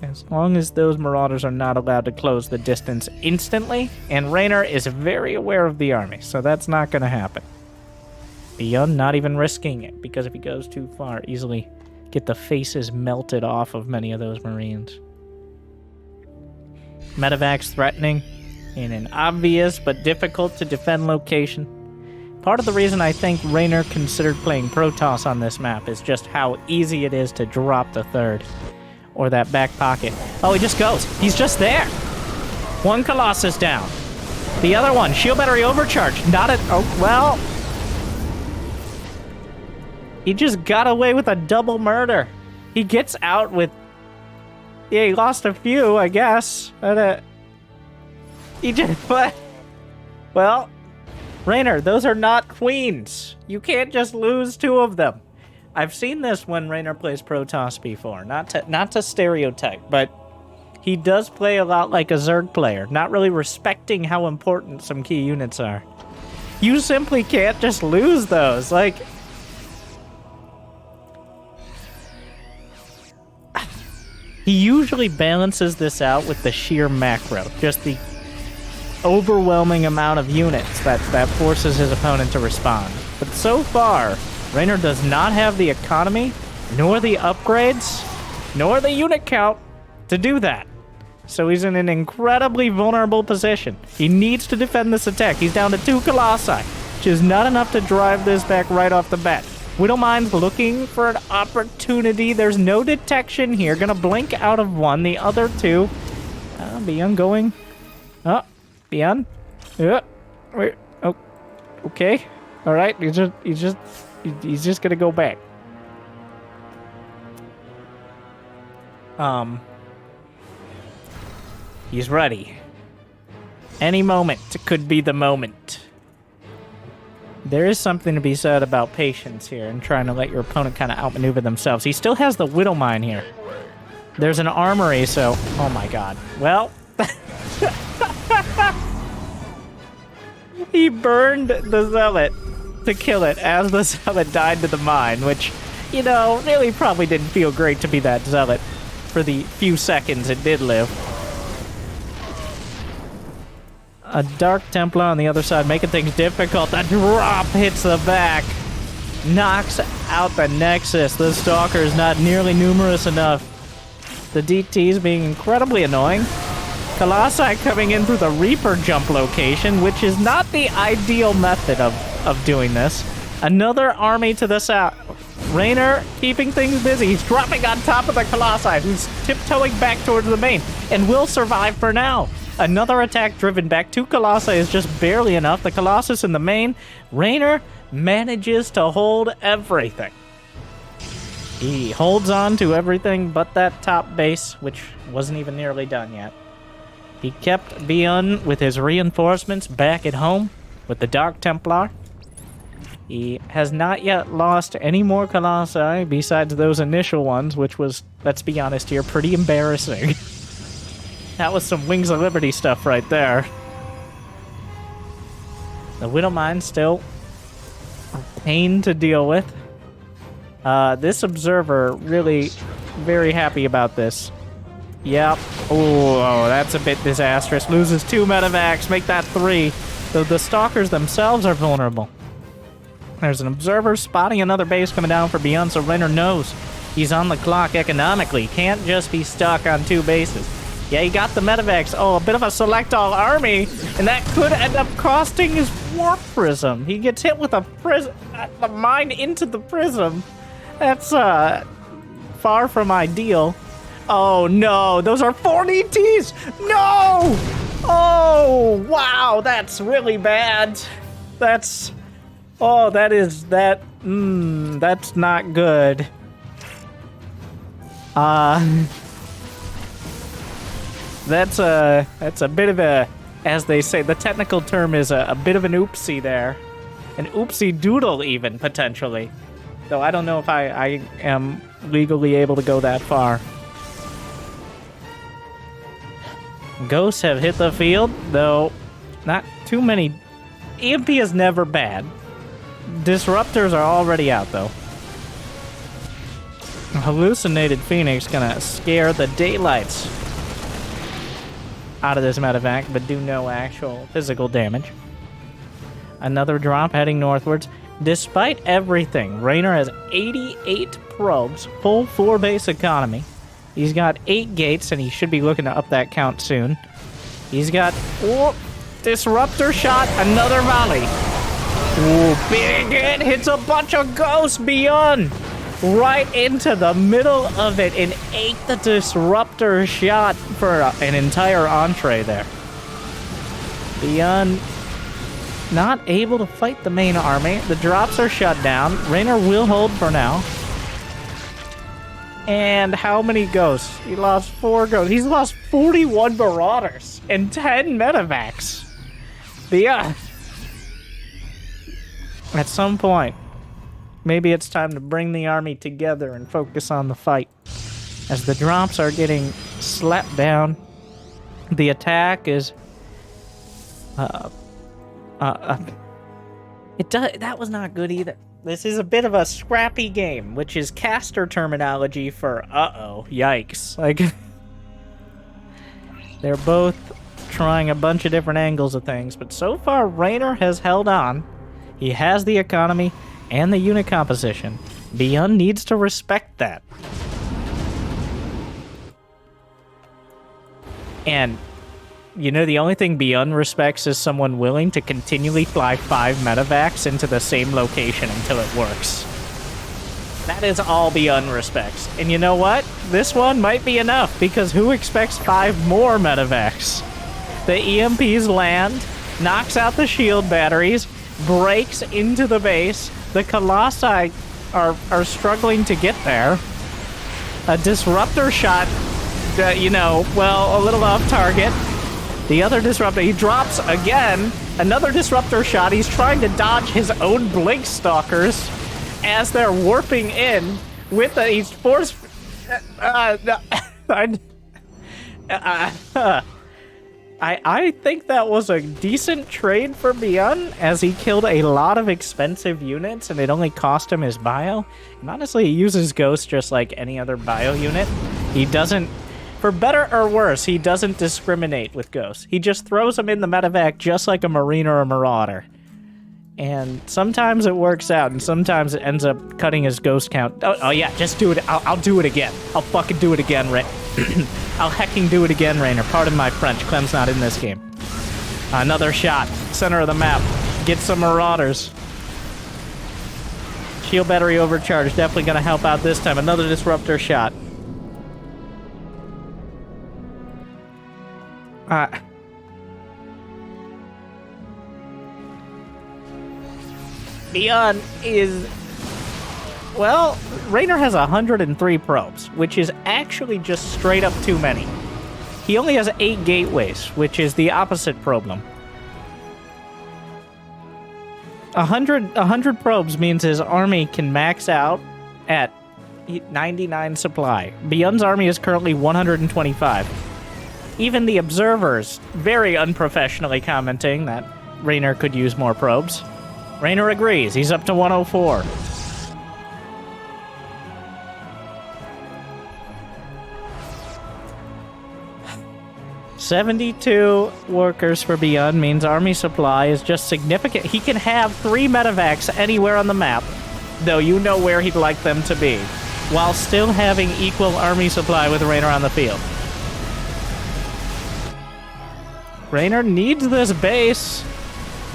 [SPEAKER 1] As long as those Marauders are not allowed to close the distance instantly, and Reynor is very aware of the army, so that's not going to happen. ByuN not even risking it, because if he goes too far, easily get the faces melted off of many of those Marines. Medevac's threatening in an obvious but difficult to defend location. Part of the reason I think Reynor considered playing Protoss on this map is just how easy it is to drop the third. Or that back pocket. Oh, he just goes. He's just there. One Colossus down. The other one, shield battery overcharged. Not a... Oh, well... He just got away with a double murder. He gets out with... Yeah, he lost a few, I guess. But, he just... But... Well... Reynor, those are not queens. You can't just lose 2 of them. I've seen this when Reynor plays Protoss before. Not to stereotype, but he does play a lot like a Zerg player, not really respecting how important some key units are. You simply can't just lose those. Like, he usually balances this out with the sheer macro, just the overwhelming amount of units that forces his opponent to respond. But so far, Reynor does not have the economy, nor the upgrades, nor the unit count to do that. So he's in an incredibly vulnerable position. He needs to defend this attack. He's down to 2 Colossi, which is not enough to drive this back right off the bat. Widowmine's looking for an opportunity. There's no detection here. Gonna blink out of 1. The other 2. ByuN going. Oh, ByuN. Wait. Oh, okay. All right. He's just gonna go back. He's ready. Any moment could be the moment. There is something to be said about patience here and trying to let your opponent kind of outmaneuver themselves. He still has the Widowmine here. There's an armory, so... Oh my god. Well... He burned the Zealot to kill it as the Zealot died to the mine, which, you know, really probably didn't feel great to be that Zealot for the few seconds it did live. A Dark Templar on the other side making things difficult. The drop hits the back. Knocks out the Nexus. The Stalker is not nearly numerous enough. The DTs being incredibly annoying. Colossi coming in through the Reaper jump location, which is not the ideal method of doing this. Another army to the south. Reynor keeping things busy. He's dropping on top of the Colossi, who's tiptoeing back towards the main, and will survive for now. Another attack driven back. 2 Colossi is just barely enough. The Colossus in the main. Reynor manages to hold everything. He holds on to everything but that top base, which wasn't even nearly done yet. He kept ByuN with his reinforcements back at home with the Dark Templar. He has not yet lost any more Colossi besides those initial ones, which was, let's be honest here, pretty embarrassing. That was some Wings of Liberty stuff right there. The Widowmine still a pain to deal with. This Observer really very happy about this. Yep. Oh, that's a bit disastrous. Loses 2 medevacs, make that 3. The Stalkers themselves are vulnerable. There's an Observer spotting another base coming down for ByuN, so Reynor knows he's on the clock economically. Can't just be stuck on 2 bases. Yeah, he got the medevacs. Oh, a bit of a select all army, and that could end up costing his warp prism. He gets hit with a prism, the mine into the prism. That's far from ideal. Oh no, those are 4 DTs! No! Oh, wow, that's really bad. That's, oh, that's not good. That's a bit of a, as they say, the technical term is a bit of an oopsie there. An oopsie doodle even, potentially. Though I don't know if I am legally able to go that far. Ghosts have hit the field, though not too many. EMP is never bad. Disruptors are already out, though. A hallucinated Phoenix gonna scare the daylights out of this medevac, but do no actual physical damage. Another drop heading northwards. Despite everything, Reynor has 88 probes, full 4-base economy. He's got 8 gates, and he should be looking to up that count soon. He's got, oh, disruptor shot, another volley. Ooh, big hit, hits a bunch of ghosts ByuN. Right into the middle of it and ate the disruptor shot for an entire entree there. ByuN not able to fight the main army. The drops are shut down. Reynor will hold for now. And how many ghosts? He lost 4 ghosts. He's lost 41 Marauders and 10 medevacs. ByuN. At some point, maybe it's time to bring the army together and focus on the fight. As the drops are getting slapped down, the attack is... that was not good either. This is a bit of a scrappy game, which is caster terminology for uh-oh, yikes. Like, they're both trying a bunch of different angles of things, but so far, Reynor has held on. He has the economy and the unit composition. ByuN needs to respect that. And, you know, the only thing ByuN respects is someone willing to continually fly 5 medevacs into the same location until it works. That is all ByuN respects. And you know what? This one might be enough, because who expects 5 more medevacs? The EMPs land, knocks out the shield batteries, breaks into the base. The Colossi are struggling to get there. A disruptor shot, you know, well, a little off target. The other disruptor, he drops again. Another disruptor shot. He's trying to dodge his own Blink Stalkers as they're warping in with the, he's forced... I think that was a decent trade for ByuN, as he killed a lot of expensive units and it only cost him his bio. And honestly, he uses Ghost just like any other bio unit. He doesn't, for better or worse, he doesn't discriminate with Ghosts. He just throws them in the medevac just like a Marine or a Marauder. And sometimes it works out, and sometimes it ends up cutting his Ghost count. Oh yeah, just do it. I'll do it again. I'll fucking do it again, I'll hecking do it again, Reynor. Pardon my French. Clem's not in this game. Another shot. Center of the map. Get some Marauders. Shield battery overcharged. Definitely gonna help out this time. Another disruptor shot. ByuN is... Well, Reynor has 103 probes, which is actually just straight up too many. He only has 8 gateways, which is the opposite problem. 100 probes means his army can max out at 99 supply. ByuN's army is currently 125. Even the observers very unprofessionally commenting that Reynor could use more probes. Reynor agrees. He's up to 104. $72 workers for ByuN means army supply is just significant. He can have 3 medevacs anywhere on the map, though you know where he'd like them to be, while still having equal army supply with Reynor on the field. Reynor needs this base,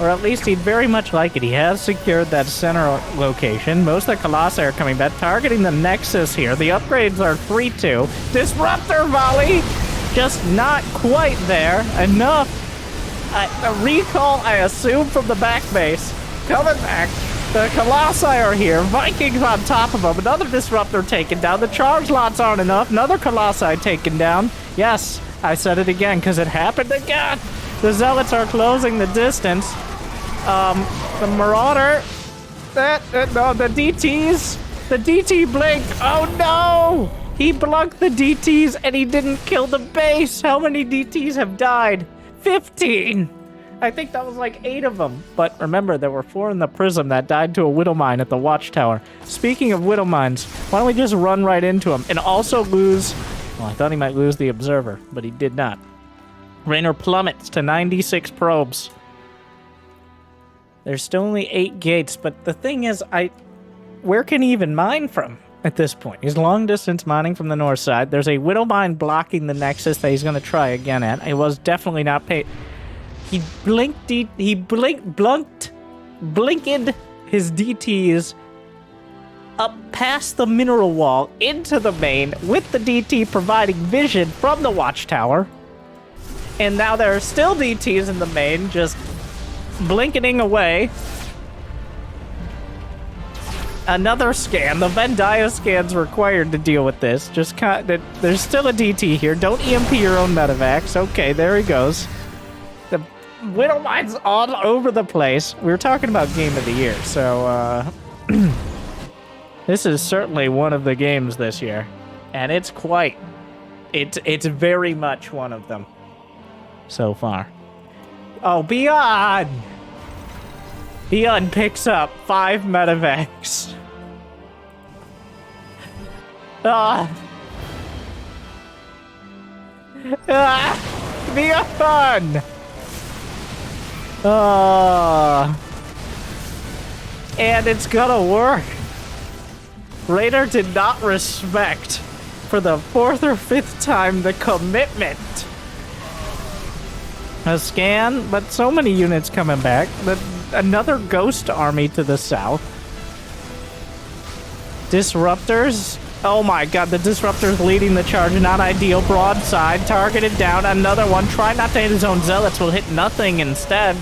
[SPEAKER 1] or at least he'd very much like it. He has secured that center location. Most of the Colossi are coming back, targeting the Nexus here. The upgrades are 3-2. Disruptor volley! Just not quite there. Enough. A recall, I assume, from the back base. Coming back. The Colossi are here. Vikings on top of them. Another Disruptor taken down. The charge lots aren't enough. Another Colossi taken down. Yes, I said it again because it happened again. The Zealots are closing the distance. The Marauder. No, the DTs. The DT blink. Oh no! He blocked the DTs and he didn't kill the base. How many DTs have died? 15. I think that was like 8 of them. But remember, there were 4 in the Prism that died to a Widow Mine at the Watchtower. Speaking of Widow Mines, why don't we just run right into him and also lose... Well, I thought he might lose the Observer, but he did not. Reynor plummets to 96 probes. There's still only 8 gates, but the thing is, where can he even mine from? At this point, he's long distance mining from the north side. There's a Widow Mine blocking the Nexus that he's going to try again at. He was definitely not paid. He blinked his DTs up past the mineral wall into the main with the DT providing vision from the Watchtower. And now there are still DTs in the main just blinking away. Another scan. The Venn Dia scan's required to deal with this. Just there's still a DT here. Don't EMP your own medevacs. Okay, there he goes. The Widow Mine's all over the place. We were talking about Game of the Year, so this is certainly one of the games this year. And it's very much one of them so far. Oh, ByuN! ByuN picks up 5 medevacs. ByuN! And it's gonna work. Reynor did not respect, for the 4th or 5th time, the commitment. A scan, but so many units coming back. Another ghost army to the south. Disruptors. Oh my god, the Disruptors leading the charge. Not ideal. Broadside. Targeted down. Another one. Try not to hit his own Zealots. Will hit nothing instead.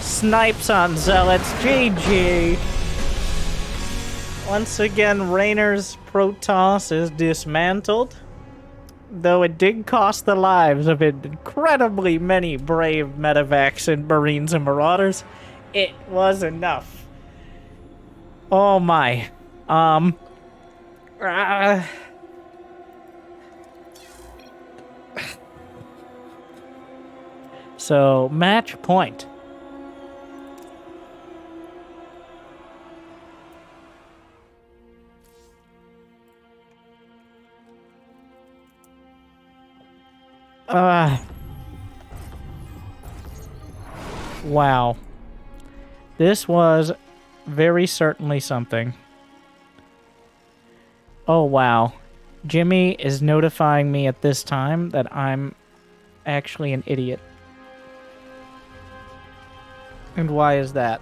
[SPEAKER 1] Snipes on Zealots. GG. Once again, Reynor's Protoss is dismantled. Though it did cost the lives of incredibly many brave medevacs and Marines and Marauders, it was enough. Oh my. So, match point. Wow. This was very certainly something. Oh, wow. Jimmy is notifying me at this time that I'm actually an idiot. And why is that?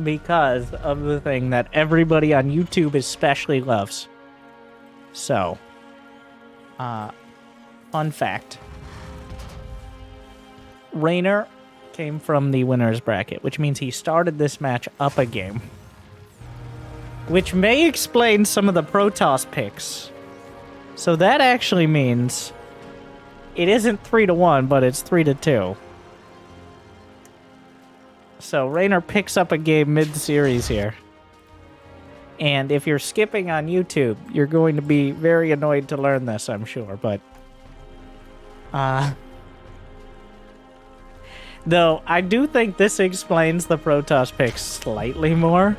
[SPEAKER 1] Because of the thing that everybody on YouTube especially loves. So, fun fact. Reynor came from the winner's bracket, which means he started this match up a game. Which may explain some of the Protoss picks. So that actually means it isn't 3-1, but it's 3-2. So Reynor picks up a game mid-series here. And if you're skipping on YouTube, you're going to be very annoyed to learn this, I'm sure. But Though, I do think this explains the Protoss pick slightly more.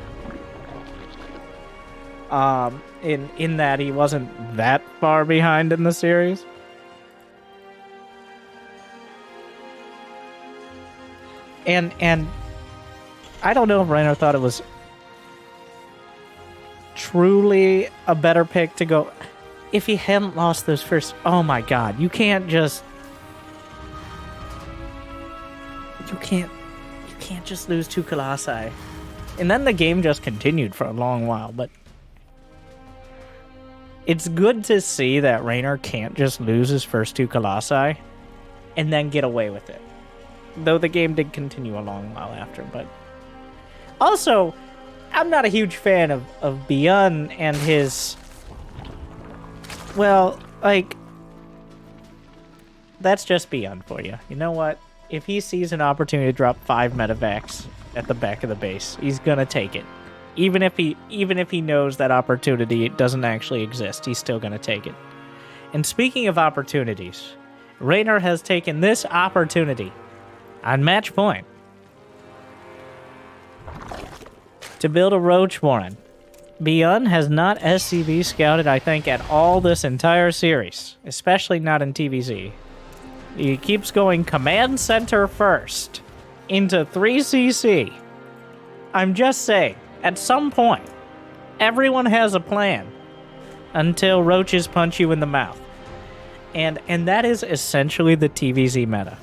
[SPEAKER 1] In that he wasn't that far behind in the series. And I don't know if Reynor thought it was truly a better pick to go. If he hadn't lost those first, oh my god, you can't just lose 2 Colossi. And then the game just continued for a long while, but it's good to see that Reynor can't just lose his first 2 Colossi and then get away with it. Though the game did continue a long while after, but... Also, I'm not a huge fan of ByuN and his... Well, like... That's just ByuN for you. You know what? If he sees an opportunity to drop 5 medevacs at the back of the base, he's gonna take it. Even if he knows that opportunity doesn't actually exist, he's still gonna take it. And speaking of opportunities, Reynor has taken this opportunity on match point to build a roach warren. ByuN has not SCV scouted, I think, at all this entire series, especially not in TVZ. He keeps going command center first into 3CC. I'm just saying, at some point, everyone has a plan until roaches punch you in the mouth. And that is essentially the TVZ meta.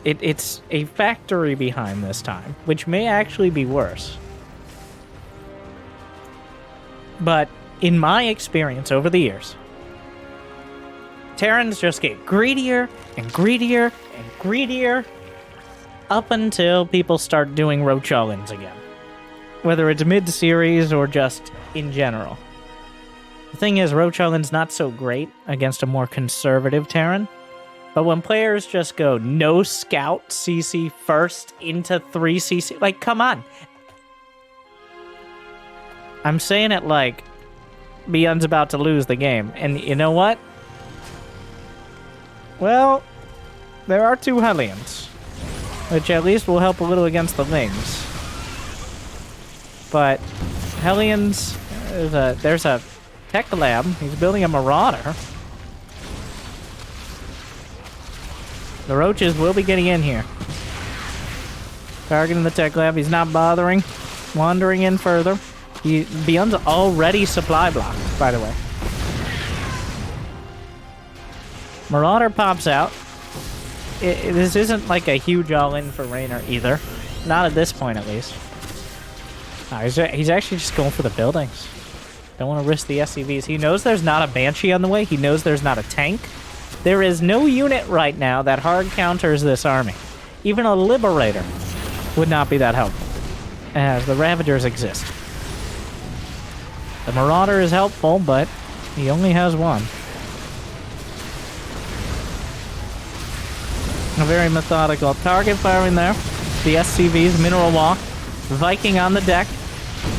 [SPEAKER 1] It's a factory behind this time, which may actually be worse. But in my experience over the years, Terrans just get greedier and greedier and greedier up until people start doing roach all-ins again. Whether it's mid-series or just in general. The thing is, roach all-in's not so great against a more conservative Terran. But when players just go no scout CC first into 3CC, like, come on. I'm saying it like ByuN's about to lose the game. And you know what? Well, there are 2 Hellions, which at least will help a little against the Lings. But Hellions, there's a tech lab. He's building a Marauder. The roaches will be getting in here. Targeting the tech lab. He's not bothering. Wandering in further. ByuN's already supply blocked, by the way. Marauder pops out. This isn't like a huge all-in for Reynor either. Not at this point, at least. He's actually just going for the buildings. Don't want to risk the SCVs. He knows there's not a Banshee on the way. He knows there's not a tank. There is no unit right now that hard counters this army. Even a Liberator would not be that helpful, as the Ravagers exist. The Marauder is helpful, but he only has 1. A very methodical target firing there. The SCVs, Mineral Walk, Viking on the deck.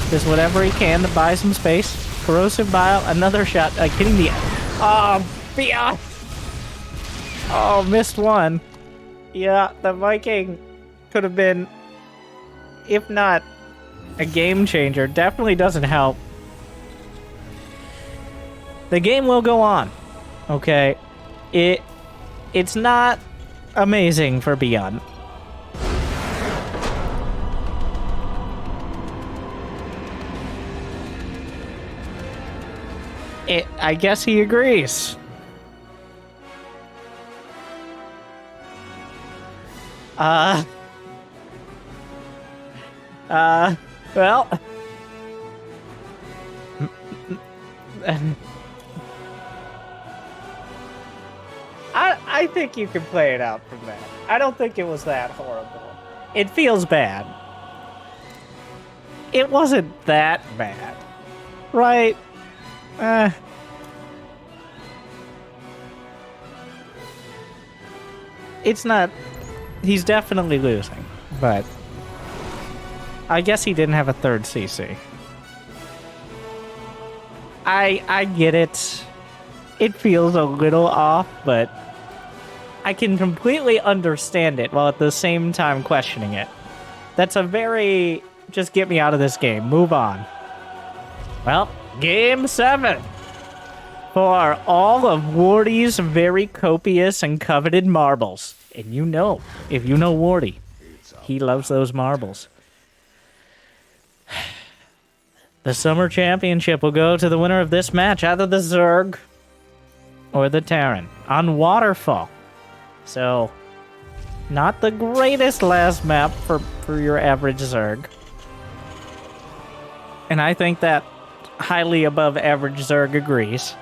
[SPEAKER 1] Does whatever he can to buy some space. Corrosive Bile, another shot, hitting the... Oh, ByuN! Oh, missed 1. Yeah, the Viking could have been, if not a game changer, definitely doesn't help. The game will go on, okay? It's not amazing for ByuN. I guess he agrees. Well... I think you can play it out from that. I don't think it was that horrible. It feels bad. It wasn't that bad. Right? It's not... He's definitely losing, but... I guess he didn't have a 3rd CC. I get it. it feels a little off, but I can completely understand it while at the same time questioning it. That's a very, just get me out of this game, move on. Well, Game 7 for all of Wardi's very copious and coveted marbles. And you know, if you know Wardi, he loves those marbles. The Summer Championship will go to the winner of this match, either the Zerg or the Terran, on Waterfall. So, not the greatest last map for your average Zerg. And I think that highly above average Zerg agrees.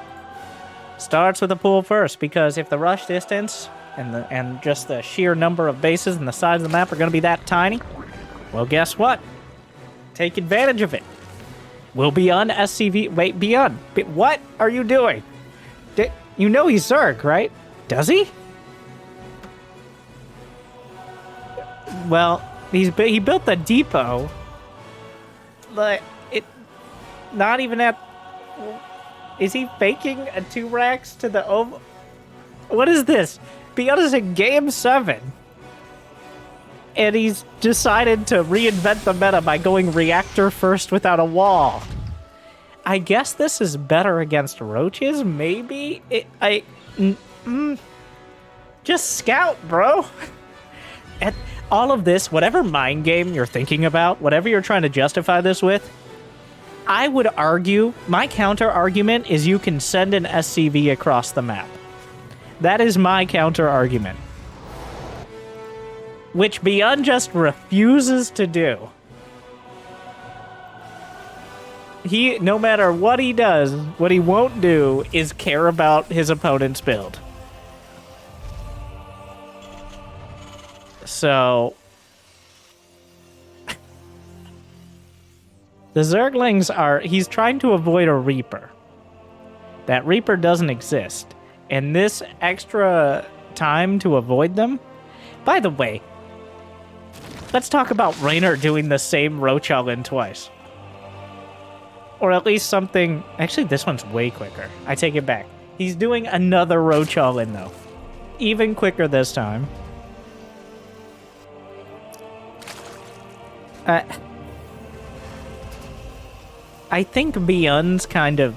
[SPEAKER 1] Starts with a pool first, because if the rush distance and just the sheer number of bases and the size of the map are going to be that tiny, well, guess what? Take advantage of it. Will ByuN SCV... Wait, ByuN, what are you doing? You know he's Zerg, right? Does he? Well, he built the depot, but not even at... Is he faking a 2 racks to the over? What is this? ByuN is in Game 7. And he's decided to reinvent the meta by going reactor first without a wall. I guess this is better against roaches, maybe? Just scout, bro. At all of this, whatever mind game you're thinking about, whatever you're trying to justify this with, I would argue, my counter argument is you can send an SCV across the map. That is my counter argument. Which ByuN just refuses to do. No matter what he does, what he won't do is care about his opponent's build. So... the Zerglings are... He's trying to avoid a Reaper. That Reaper doesn't exist. And this extra time to avoid them... By the way, let's talk about Reynor doing the same Roach all-in twice. Or at least something... Actually, this one's way quicker. I take it back. He's doing another Roach all-in, though. Even quicker this time. I think ByuN's kind of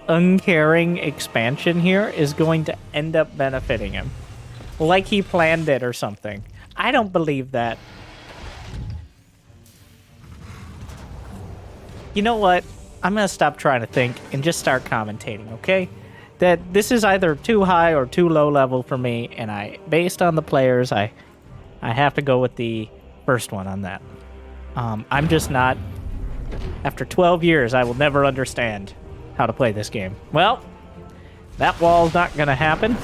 [SPEAKER 1] uncaring expansion here is going to end up benefiting him. Like he planned it or something. I don't believe that. You know what? I'm going to stop trying to think and just start commentating, okay? That this is either too high or too low level for me, and based on the players, I have to go with the first one on that. I'm just not... After 12 years, I will never understand how to play this game. Well, that wall's not going to happen.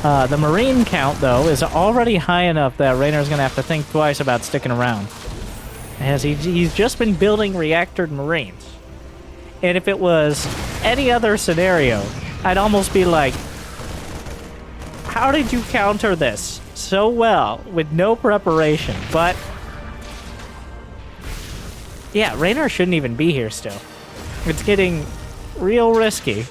[SPEAKER 1] The Marine count, though, is already high enough that Reynor's going to have to think twice about sticking around. As he's just been building reactored Marines. And if it was any other scenario, I'd almost be like, how did you counter this so well with no preparation? But... yeah, Reynor shouldn't even be here still. It's getting real risky.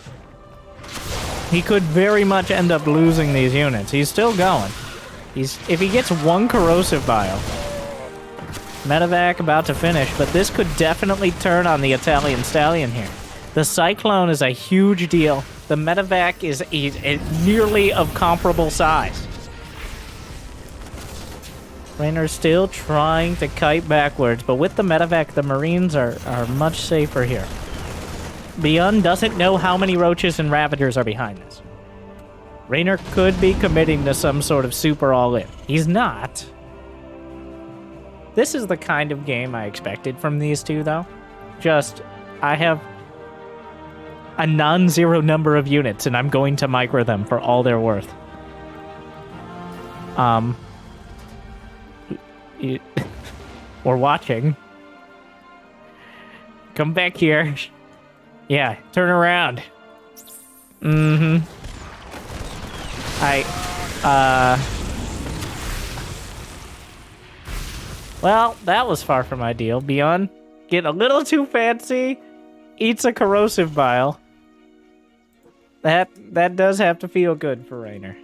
[SPEAKER 1] He could very much end up losing these units. He's still going. If he gets one corrosive bile, medevac about to finish, but this could definitely turn on the Italian Stallion here. The Cyclone is a huge deal. The medevac is nearly of comparable size. Reynor's still trying to kite backwards, but with the medevac, the Marines are much safer here. ByuN doesn't know how many Roaches and Ravagers are behind this. Reynor could be committing to some sort of super all-in. He's not. This is the kind of game I expected from these two, though. Just, I have a non-zero number of units, and I'm going to micro them for all they're worth. We're watching. Come back here. Yeah, turn around. Mm-hmm. Well, that was far from ideal. ByuN getting a little too fancy. Eats a corrosive bile. That does have to feel good for Reynor.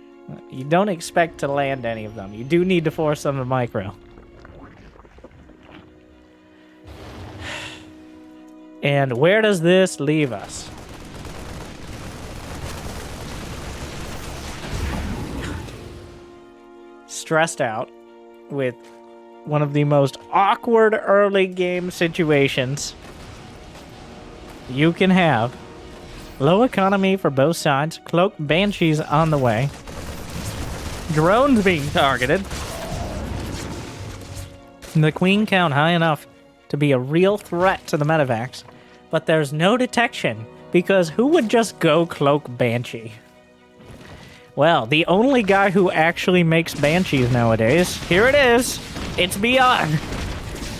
[SPEAKER 1] You don't expect to land any of them. You do need to force them to micro. And where does this leave us? Stressed out with one of the most awkward early game situations you can have. Low economy for both sides. Cloak Banshees on the way. Drones being targeted. The Queen count high enough to be a real threat to the medevacs, but there's no detection because who would just go Cloak Banshee? Well, the only guy who actually makes Banshees nowadays, here it is. It's ByuN.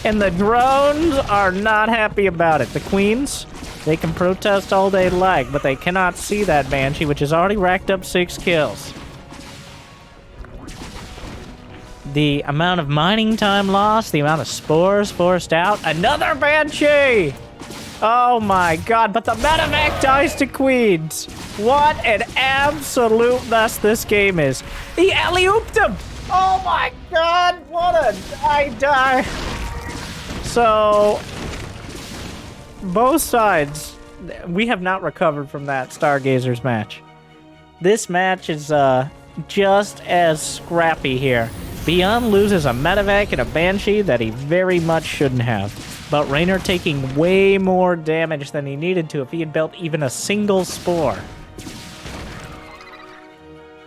[SPEAKER 1] And the drones are not happy about it. The Queens, they can protest all they like, but they cannot see that Banshee, which has already racked up 6 kills. The amount of mining time lost, the amount of spores forced out. Another Banshee! Oh my god, but the medevac dies to Queens. What an absolute mess this game is. He alley-ooped him! Oh my god, what a... I die. So, both sides, we have not recovered from that Stargazers match. This match is just as scrappy here. ByuN loses a medevac and a Banshee that he very much shouldn't have. But Reynor taking way more damage than he needed to if he had built even a single spore.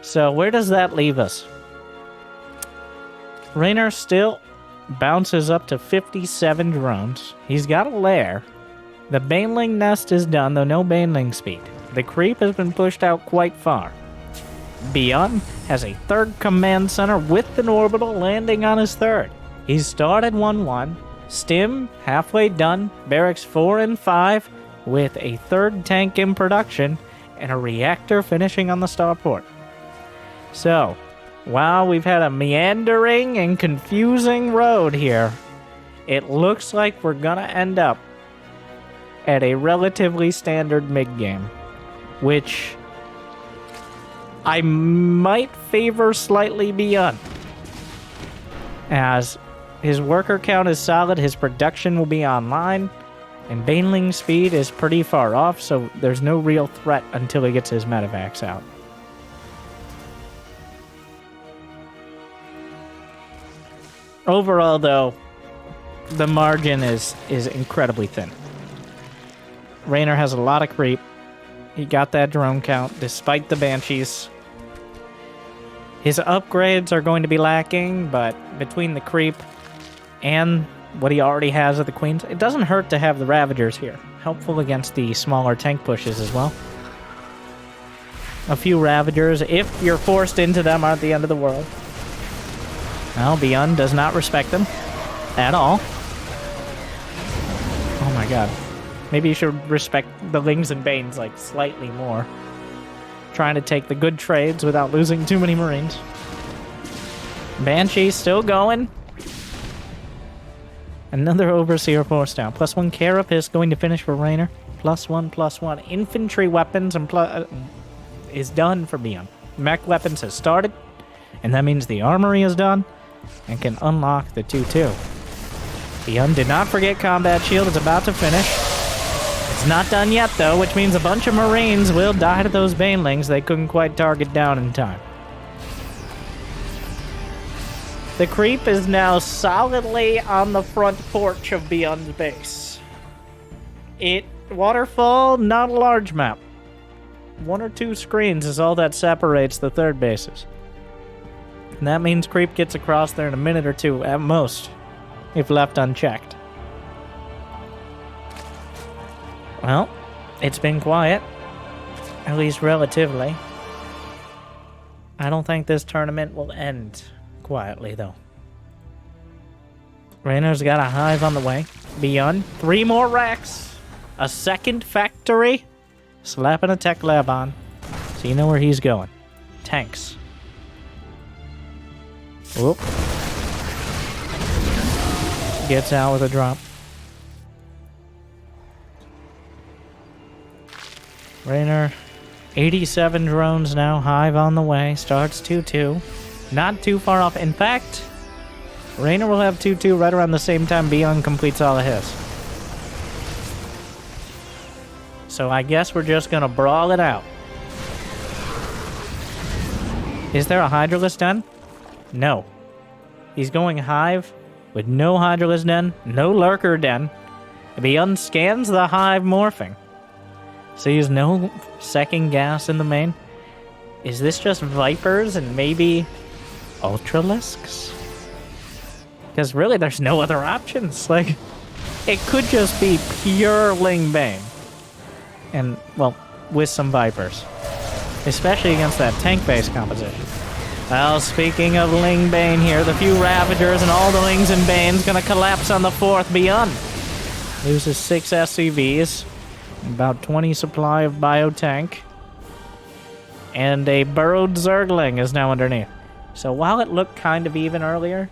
[SPEAKER 1] So where does that leave us? Reynor still bounces up to 57 drones. He's got a lair. The Baneling nest is done, though no Baneling speed. The creep has been pushed out quite far. ByuN has a 3rd command center with an orbital landing on his 3rd. He's started 1-1. Stim halfway done. Barracks 4 and 5 with a 3rd tank in production and a reactor finishing on the starport. So, while we've had a meandering and confusing road here, it looks like we're gonna end up at a relatively standard mid-game, which I might favor slightly ByuN, as his worker count is solid, his production will be online, and Baneling speed is pretty far off, so there's no real threat until he gets his medevacs out. Overall, though, the margin is incredibly thin. Reynor has a lot of creep. He got that drone count despite the Banshees. His upgrades are going to be lacking, but between the creep and what he already has of the Queens, it doesn't hurt to have the Ravagers here. Helpful against the smaller tank pushes as well. A few Ravagers, if you're forced into them, aren't the end of the world. Well, ByuN does not respect them at all. Oh my god. Maybe you should respect the Lings and Banes, like, slightly more. Trying to take the good trades without losing too many Marines. Banshee still going. Another Overseer force down. +1 Carapace going to finish for Reynor. +1/+1. Infantry weapons and is done for ByuN. Mech weapons has started, and that means the armory is done and can unlock the 2-2. ByuN did not forget combat shield. It's about to finish. It's not done yet, though, which means a bunch of Marines will die to those Banelings they couldn't quite target down in time. The creep is now solidly on the front porch of ByuN's base. Waterfall, not a large map. 1 or 2 screens is all that separates the 3rd bases. And that means creep gets across there in a minute or 2 at most, if left unchecked. Well, it's been quiet, at least relatively. I don't think this tournament will end quietly, though. Reynor's got a hive on the way. ByuN, 3 more racks, a 2nd factory, slapping a tech lab on, so you know where he's going. Tanks. Whoop. Gets out with a drop. Reynor 87 drones now, Hive on the way, starts 2-2. Not too far off. In fact, Reynor will have 2-2 right around the same time ByuN completes all of his. So I guess we're just gonna brawl it out. Is there a Hydralisk den? No. He's going Hive with no Hydralisk den, no Lurker den. ByuN scans the Hive morphing. Sees no second gas in the main. Is this just Vipers and maybe Ultralisks? Because really there's no other options. Like, it could just be pure Ling Bane. And, well, with some Vipers. Especially against that tank-based composition. Well, speaking of Ling Bane here, the few Ravagers and all the Lings and Banes gonna collapse on the 4th ByuN. Loses 6 SCVs, about 20 supply of biotank, and a burrowed Zergling is now underneath. So while it looked kind of even earlier,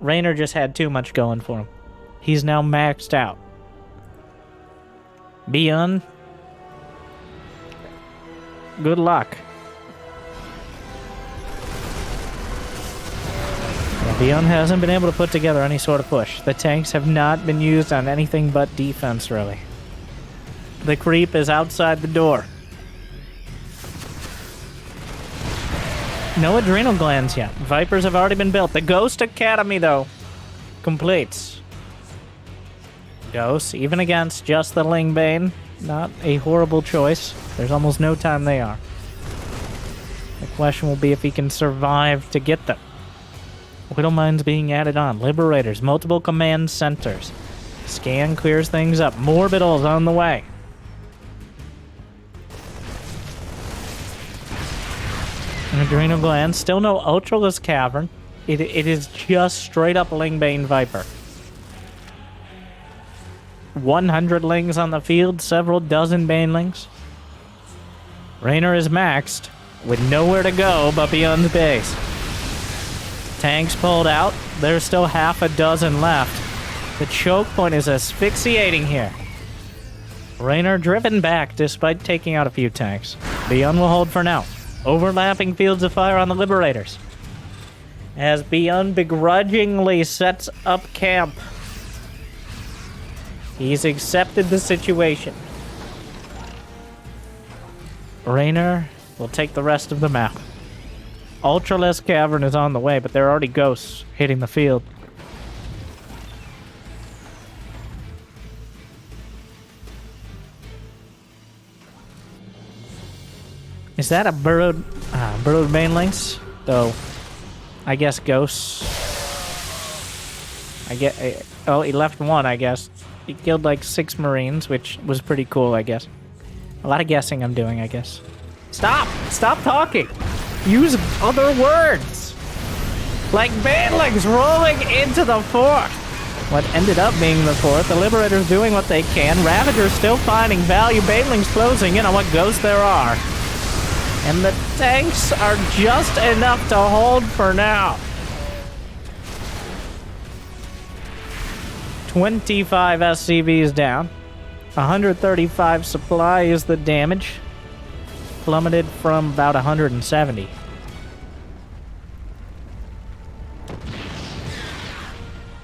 [SPEAKER 1] Reynor just had too much going for him. He's now maxed out. ByuN, good luck. ByuN hasn't been able to put together any sort of push. The tanks have not been used on anything but defense, really. The creep is outside the door. No adrenal glands yet. Vipers have already been built. The Ghost Academy, though, completes. Ghosts, even against just the Ling Bane, not a horrible choice. There's almost no time they are. The question will be if he can survive to get them. Widowmines being added on. Liberators. Multiple command centers. Scan clears things up. More Biddles on the way. Adrenal glands. Still no Ultralisk Cavern. It is just straight up Lingbane Viper. 100 Lings on the field. Several dozen Banelings. Reynor is maxed with nowhere to go but ByuN's base. Tanks pulled out. There's still half a dozen left. The choke point is asphyxiating here. Reynor driven back despite taking out a few tanks. ByuN will hold for now. Overlapping fields of fire on the Liberators. As ByuN begrudgingly sets up camp. He's accepted the situation. Reynor will take the rest of the map. Ultralisk Cavern is on the way, but there are already ghosts hitting the field. Is that a burrowed Banelings? Though, I guess ghosts. Oh, he left one, I guess. He killed like 6 Marines, which was pretty cool, I guess. A lot of guessing I'm doing, I guess. Stop! Stop talking! Use other words! Like Banelings rolling into the 4th! What ended up being the 4th, the Liberators doing what they can, Ravagers still finding value, Banelings closing in on what ghosts there are. And the tanks are just enough to hold for now. 25 SCVs down. 135 supply is the damage. Plummeted from about 170.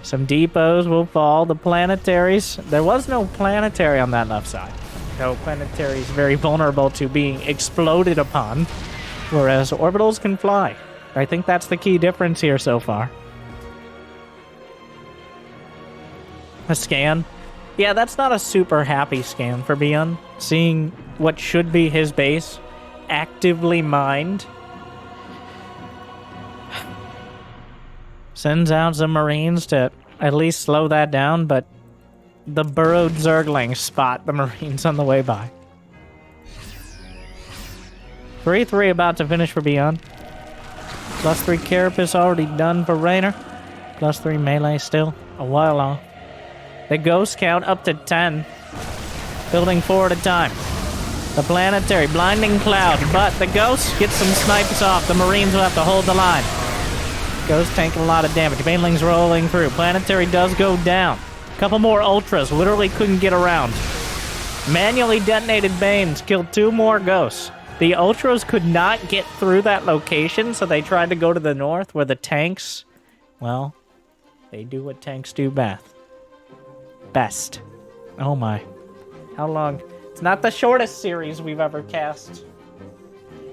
[SPEAKER 1] Some depots will fall. The planetaries. There was no planetary on that left side. No, planetary is very vulnerable to being exploded upon. Whereas orbitals can fly. I think that's the key difference here so far. A scan. Yeah, that's not a super happy scan for ByuN. Seeing what should be his base actively mined. Sends out some Marines to at least slow that down, but the burrowed Zergling spot the Marines on the way by. 3-3 about to finish for ByuN. +3 Carapace already done for Reynor. +3 melee still a while off. The ghost count up to 10. Building 4 at a time. The planetary, blinding cloud, but the ghost gets some snipes off. The Marines will have to hold the line. Ghost taking a lot of damage. Banelings rolling through. Planetary does go down. Couple more ultras, literally couldn't get around. Manually detonated Banes killed 2 more ghosts. The Ultras could not get through that location, so they tried to go to the north where the tanks, well, they do what tanks do best. Oh my. How long? It's not the shortest series we've ever cast.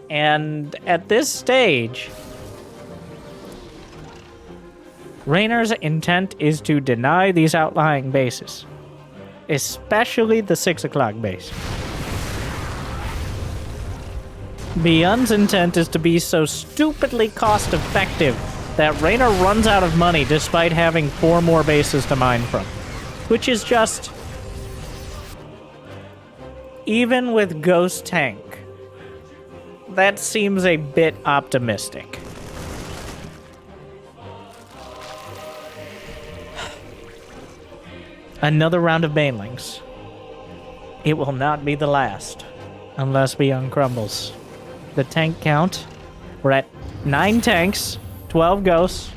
[SPEAKER 1] And at this stage, Reynor's intent is to deny these outlying bases, especially the 6 o'clock base. ByuN's intent is to be so stupidly cost-effective that Reynor runs out of money despite having 4 more bases to mine from, which is just... Even with Ghost Tank, that seems a bit optimistic. Another round of banelings. It will not be the last, unless ByuN crumbles. The tank count, we're at 9 tanks, 12 ghosts.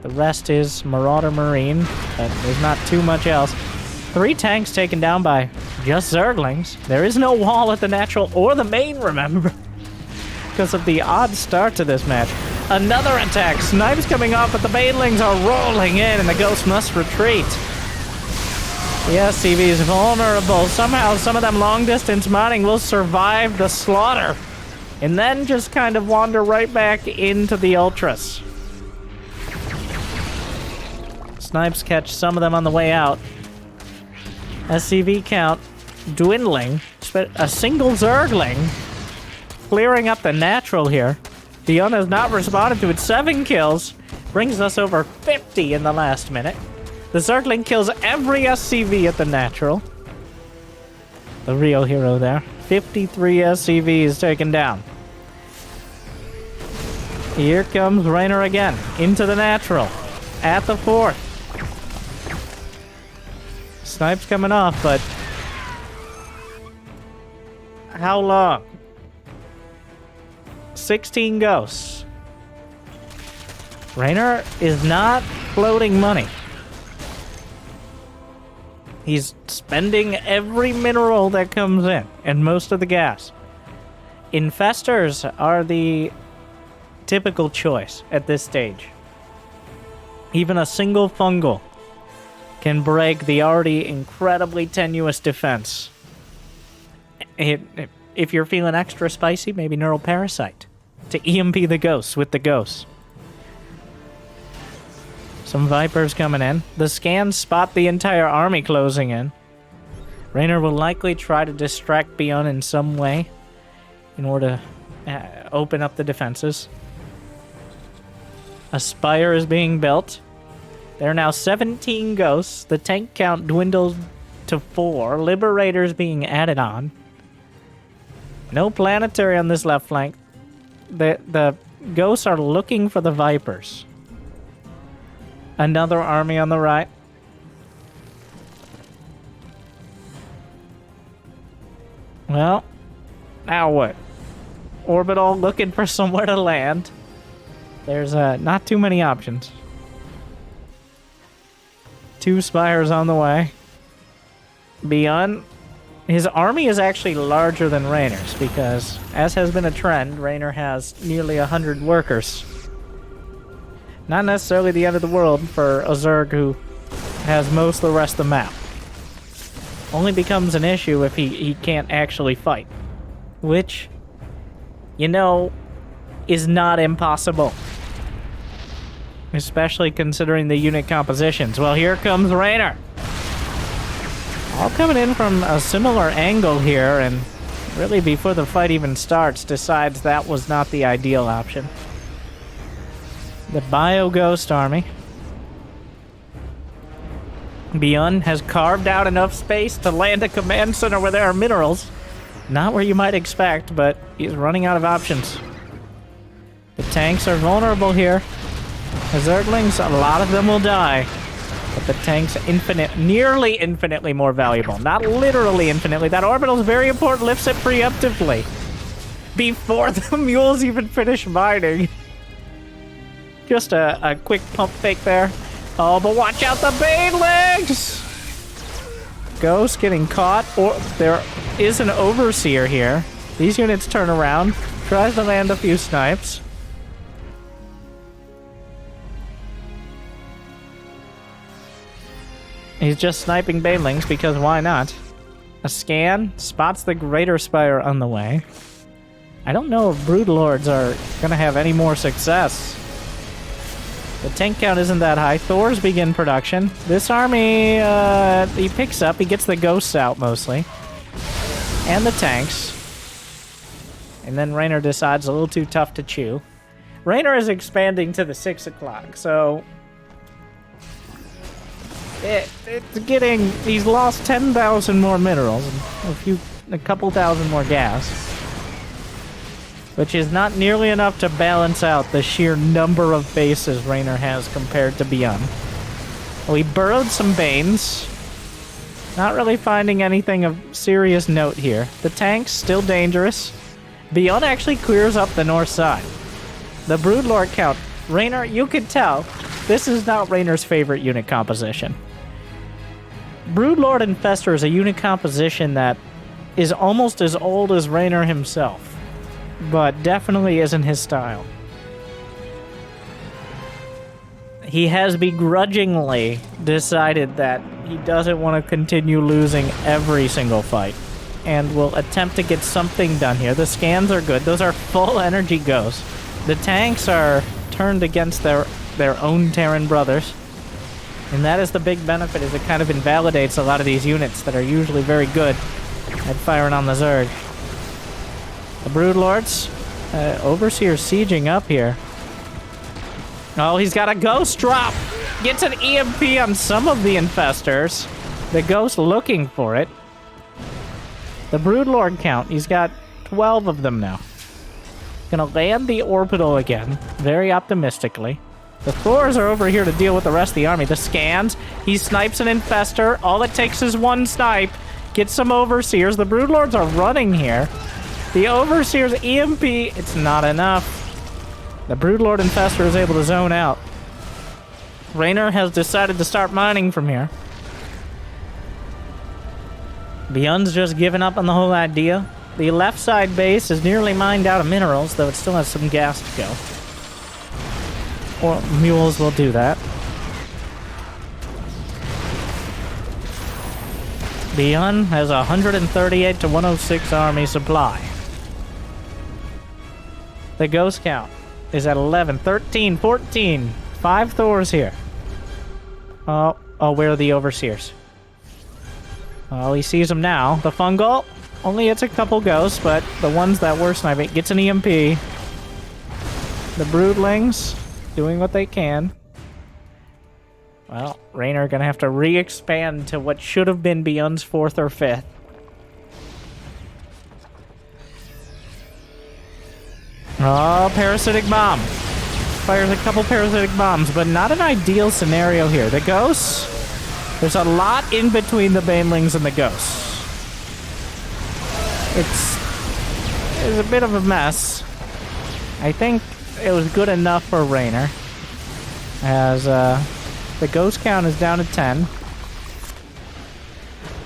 [SPEAKER 1] The rest is Marauder Marine, but there's not too much else. 3 tanks taken down by just Zerglings. There is no wall at the natural or the main, remember? Because of the odd start to this match. Another attack. Snipes coming off, but the banelings are rolling in, and the ghosts must retreat. The SCV is vulnerable. Somehow, some of them long-distance mining will survive the slaughter, and then just kind of wander right back into the Ultras. Snipes catch some of them on the way out. SCV count dwindling. A single Zergling clearing up the natural here. ByuN has not responded to it. 7 kills. Brings us over 50 in the last minute. The Zergling kills every SCV at the natural. The real hero there. 53 SCVs taken down. Here comes Reynor again. Into the natural. At the 4th. Snipes coming off, but... How long? 16 ghosts. Reynor is not floating money. He's spending every mineral that comes in, and most of the gas. Infestors are the typical choice at this stage. Even a single fungal can break the already incredibly tenuous defense. If you're feeling extra spicy, maybe Neural Parasite to EMP the ghosts with the ghosts. Some Vipers coming in. The scans spot the entire army closing in. Reynor will likely try to distract ByuN in some way in order to open up the defenses. A Spire is being built. There are now 17 ghosts. The tank count dwindles to 4. Liberators being added on. No planetary on this left flank. The ghosts are looking for the Vipers. Another army on the right. Well, now what? Orbital looking for somewhere to land. There's not too many options. 2 Spires on the way. ByuN, his army is actually larger than Reynor's because, as has been a trend, Reynor has nearly 100 workers. Not necessarily the end of the world for a Zerg who has most of the rest of the map. Only becomes an issue if he can't actually fight. Which, you know, is not impossible. Especially considering the unit compositions. Well, here comes Reynor. All coming in from a similar angle here, and really before the fight even starts, decides that was not the ideal option. The Bio-Ghost army. ByuN has carved out enough space to land a command center where there are minerals. Not where you might expect, but he's running out of options. The tanks are vulnerable here. The Zerglings, a lot of them will die. But the tanks nearly infinitely more valuable. Not literally infinitely. That orbital is very important. Lifts it preemptively. Before the mules even finish mining. Just a quick pump fake there. Oh, but watch out the banelings! Ghost getting caught, or there is an Overseer here. These units turn around, tries to land a few snipes. He's just sniping banelings because why not? A scan spots the Greater Spire on the way. I don't know if Broodlords are gonna have any more success. The tank count isn't that high. Thors begin production. This army, he picks up. He gets the ghosts out mostly. And the tanks. And then Reynor decides a little too tough to chew. Reynor is expanding to the 6 o'clock, so... It's getting... He's lost 10,000 more minerals. And a couple thousand more gas. Which is not nearly enough to balance out the sheer number of bases Reynor has compared to ByuN. We burrowed some Banes. Not really finding anything of serious note here. The tanks, still dangerous. ByuN actually clears up the north side. The Broodlord count. Reynor, you can tell, this is not Reynor's favorite unit composition. Broodlord Infestor is a unit composition that is almost as old as Reynor himself. But definitely isn't his style. He has begrudgingly decided that he doesn't want to continue losing every single fight, and will attempt to get something done here. The scans are good. Those are full energy ghosts. The tanks are turned against their own Terran brothers, and that is the big benefit, is it kind of invalidates a lot of these units that are usually very good at firing on the Zerg. The Broodlords, Overseer sieging up here. Oh, he's got a ghost drop! Gets an EMP on some of the infestors. The ghost looking for it. The Broodlord count, he's got 12 of them now. Gonna land the orbital again, very optimistically. The Thors are over here to deal with the rest of the army. The scans, he snipes an infestor. All it takes is one snipe. Gets some Overseers. The Broodlords are running here. The Overseer's EMP, it's not enough. The Broodlord Infestor is able to zone out. Reynor has decided to start mining from here. ByuN's just given up on the whole idea. The left side base is nearly mined out of minerals, though it still has some gas to go. Or mules will do that. ByuN has 138 to 106 army supply. The ghost count is at 11, 13, 14. 5 Thors here. Oh, where are the Overseers? Oh, he sees them now. The Fungal, only hits a couple ghosts, but the ones that were sniping gets an EMP. The Broodlings doing what they can. Well, Reynor gonna have to re-expand to what should have been ByuN's 4th or 5th. Oh, Parasitic Bomb. Fires a couple Parasitic Bombs, but not an ideal scenario here. The Ghosts, there's a lot in between the Banelings and the Ghosts. It's a bit of a mess. I think it was good enough for Reynor, as the Ghost count is down to 10.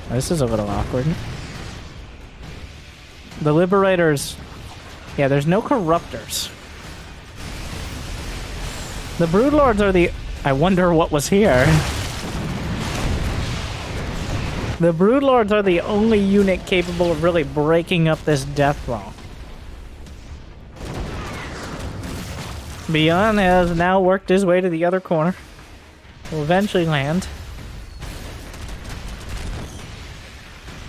[SPEAKER 1] This is a little awkward. The Liberators... Yeah, there's no Corruptors. The Broodlords are the... I wonder what was here. The Broodlords are the only unit capable of really breaking up this death roll. ByuN has now worked his way to the other corner. Will eventually land.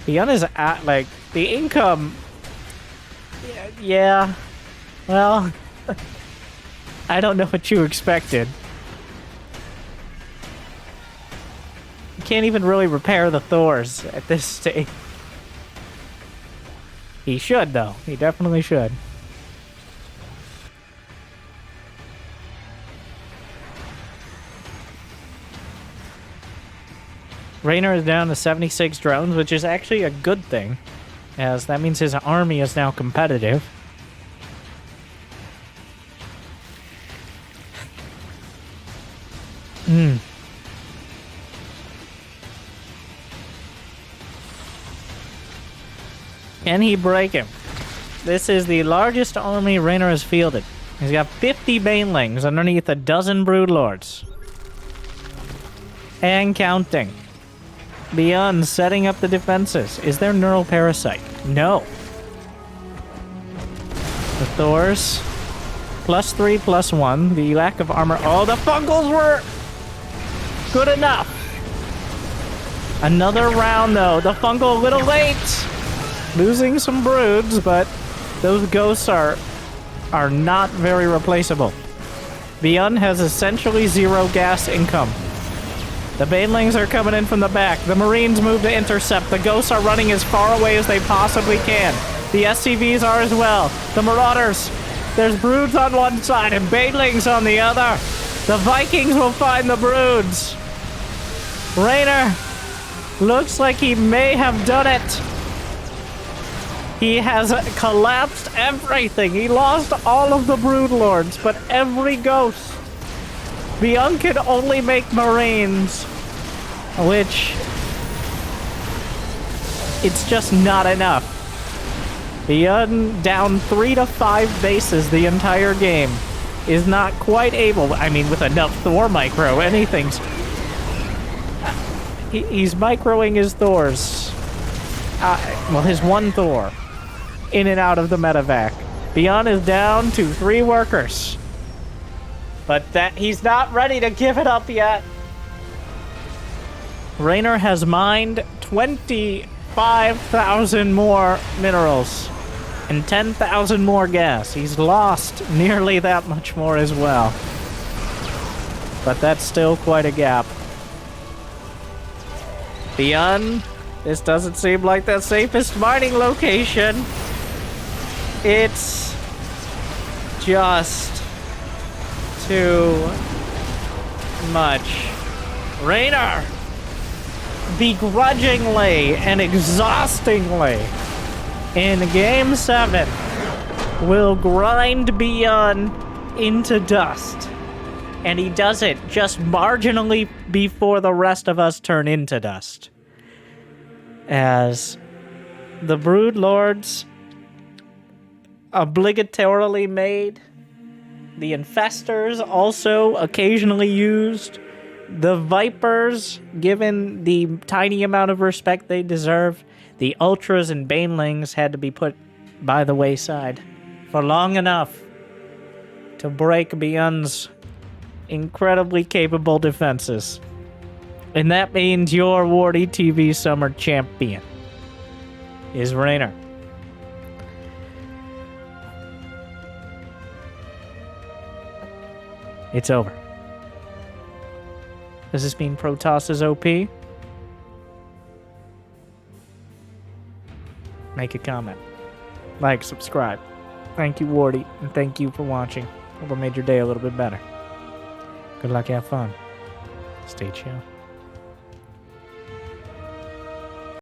[SPEAKER 1] ByuN is at, like, the income... Yeah. Well... I don't know what you expected. You can't even really repair the Thors at this stage. He should, though. He definitely should. Reynor is down to 76 drones, which is actually a good thing, as that means his army is now competitive. Can he break him? This is the largest army Reynor has fielded. He's got 50 banelings underneath a dozen broodlords. And counting. ByuN setting up the defenses. Is there neural parasite? No. The Thors. +3, +1. The lack of armor. Oh, the fungals were good enough. Another round, though. The fungal a little late. Losing some broods, but those ghosts are not very replaceable. ByuN has essentially 0 gas income. The banelings are coming in from the back. The Marines move to intercept. The ghosts are running as far away as they possibly can. The SCVs are as well. The Marauders. There's broods on one side and banelings on the other. The Vikings will find the broods. Reynor looks like he may have done it. He has collapsed everything. He lost all of the broodlords, but every ghost. ByuN can only make Marines, which it's just not enough. ByuN down 3 to 5 bases the entire game is not quite able. I mean, with enough Thor micro, anything's. He's microing his Thors. Well, his one Thor in and out of the medevac. ByuN is down to 3 workers. But that he's not ready to give it up yet. Reynor has mined 25,000 more minerals and 10,000 more gas. He's lost nearly that much more as well. But that's still quite a gap. ByuN, this doesn't seem like the safest mining location. It's just too much. Reynor, begrudgingly and exhaustingly, in Game 7, will grind ByuN into dust. And he does it just marginally before the rest of us turn into dust. As the broodlords obligatorily made, the infestors also occasionally used, the vipers given the tiny amount of respect they deserve, the ultras and banelings had to be put by the wayside for long enough to break ByuN's incredibly capable defenses. And that means your WardiTV summer champion is Reynor. It's over. Does this mean Protoss is OP? Make a comment. Like, subscribe. Thank you, Wardi, and thank you for watching. Hope I made your day a little bit better. Good luck, have fun. Stay chill.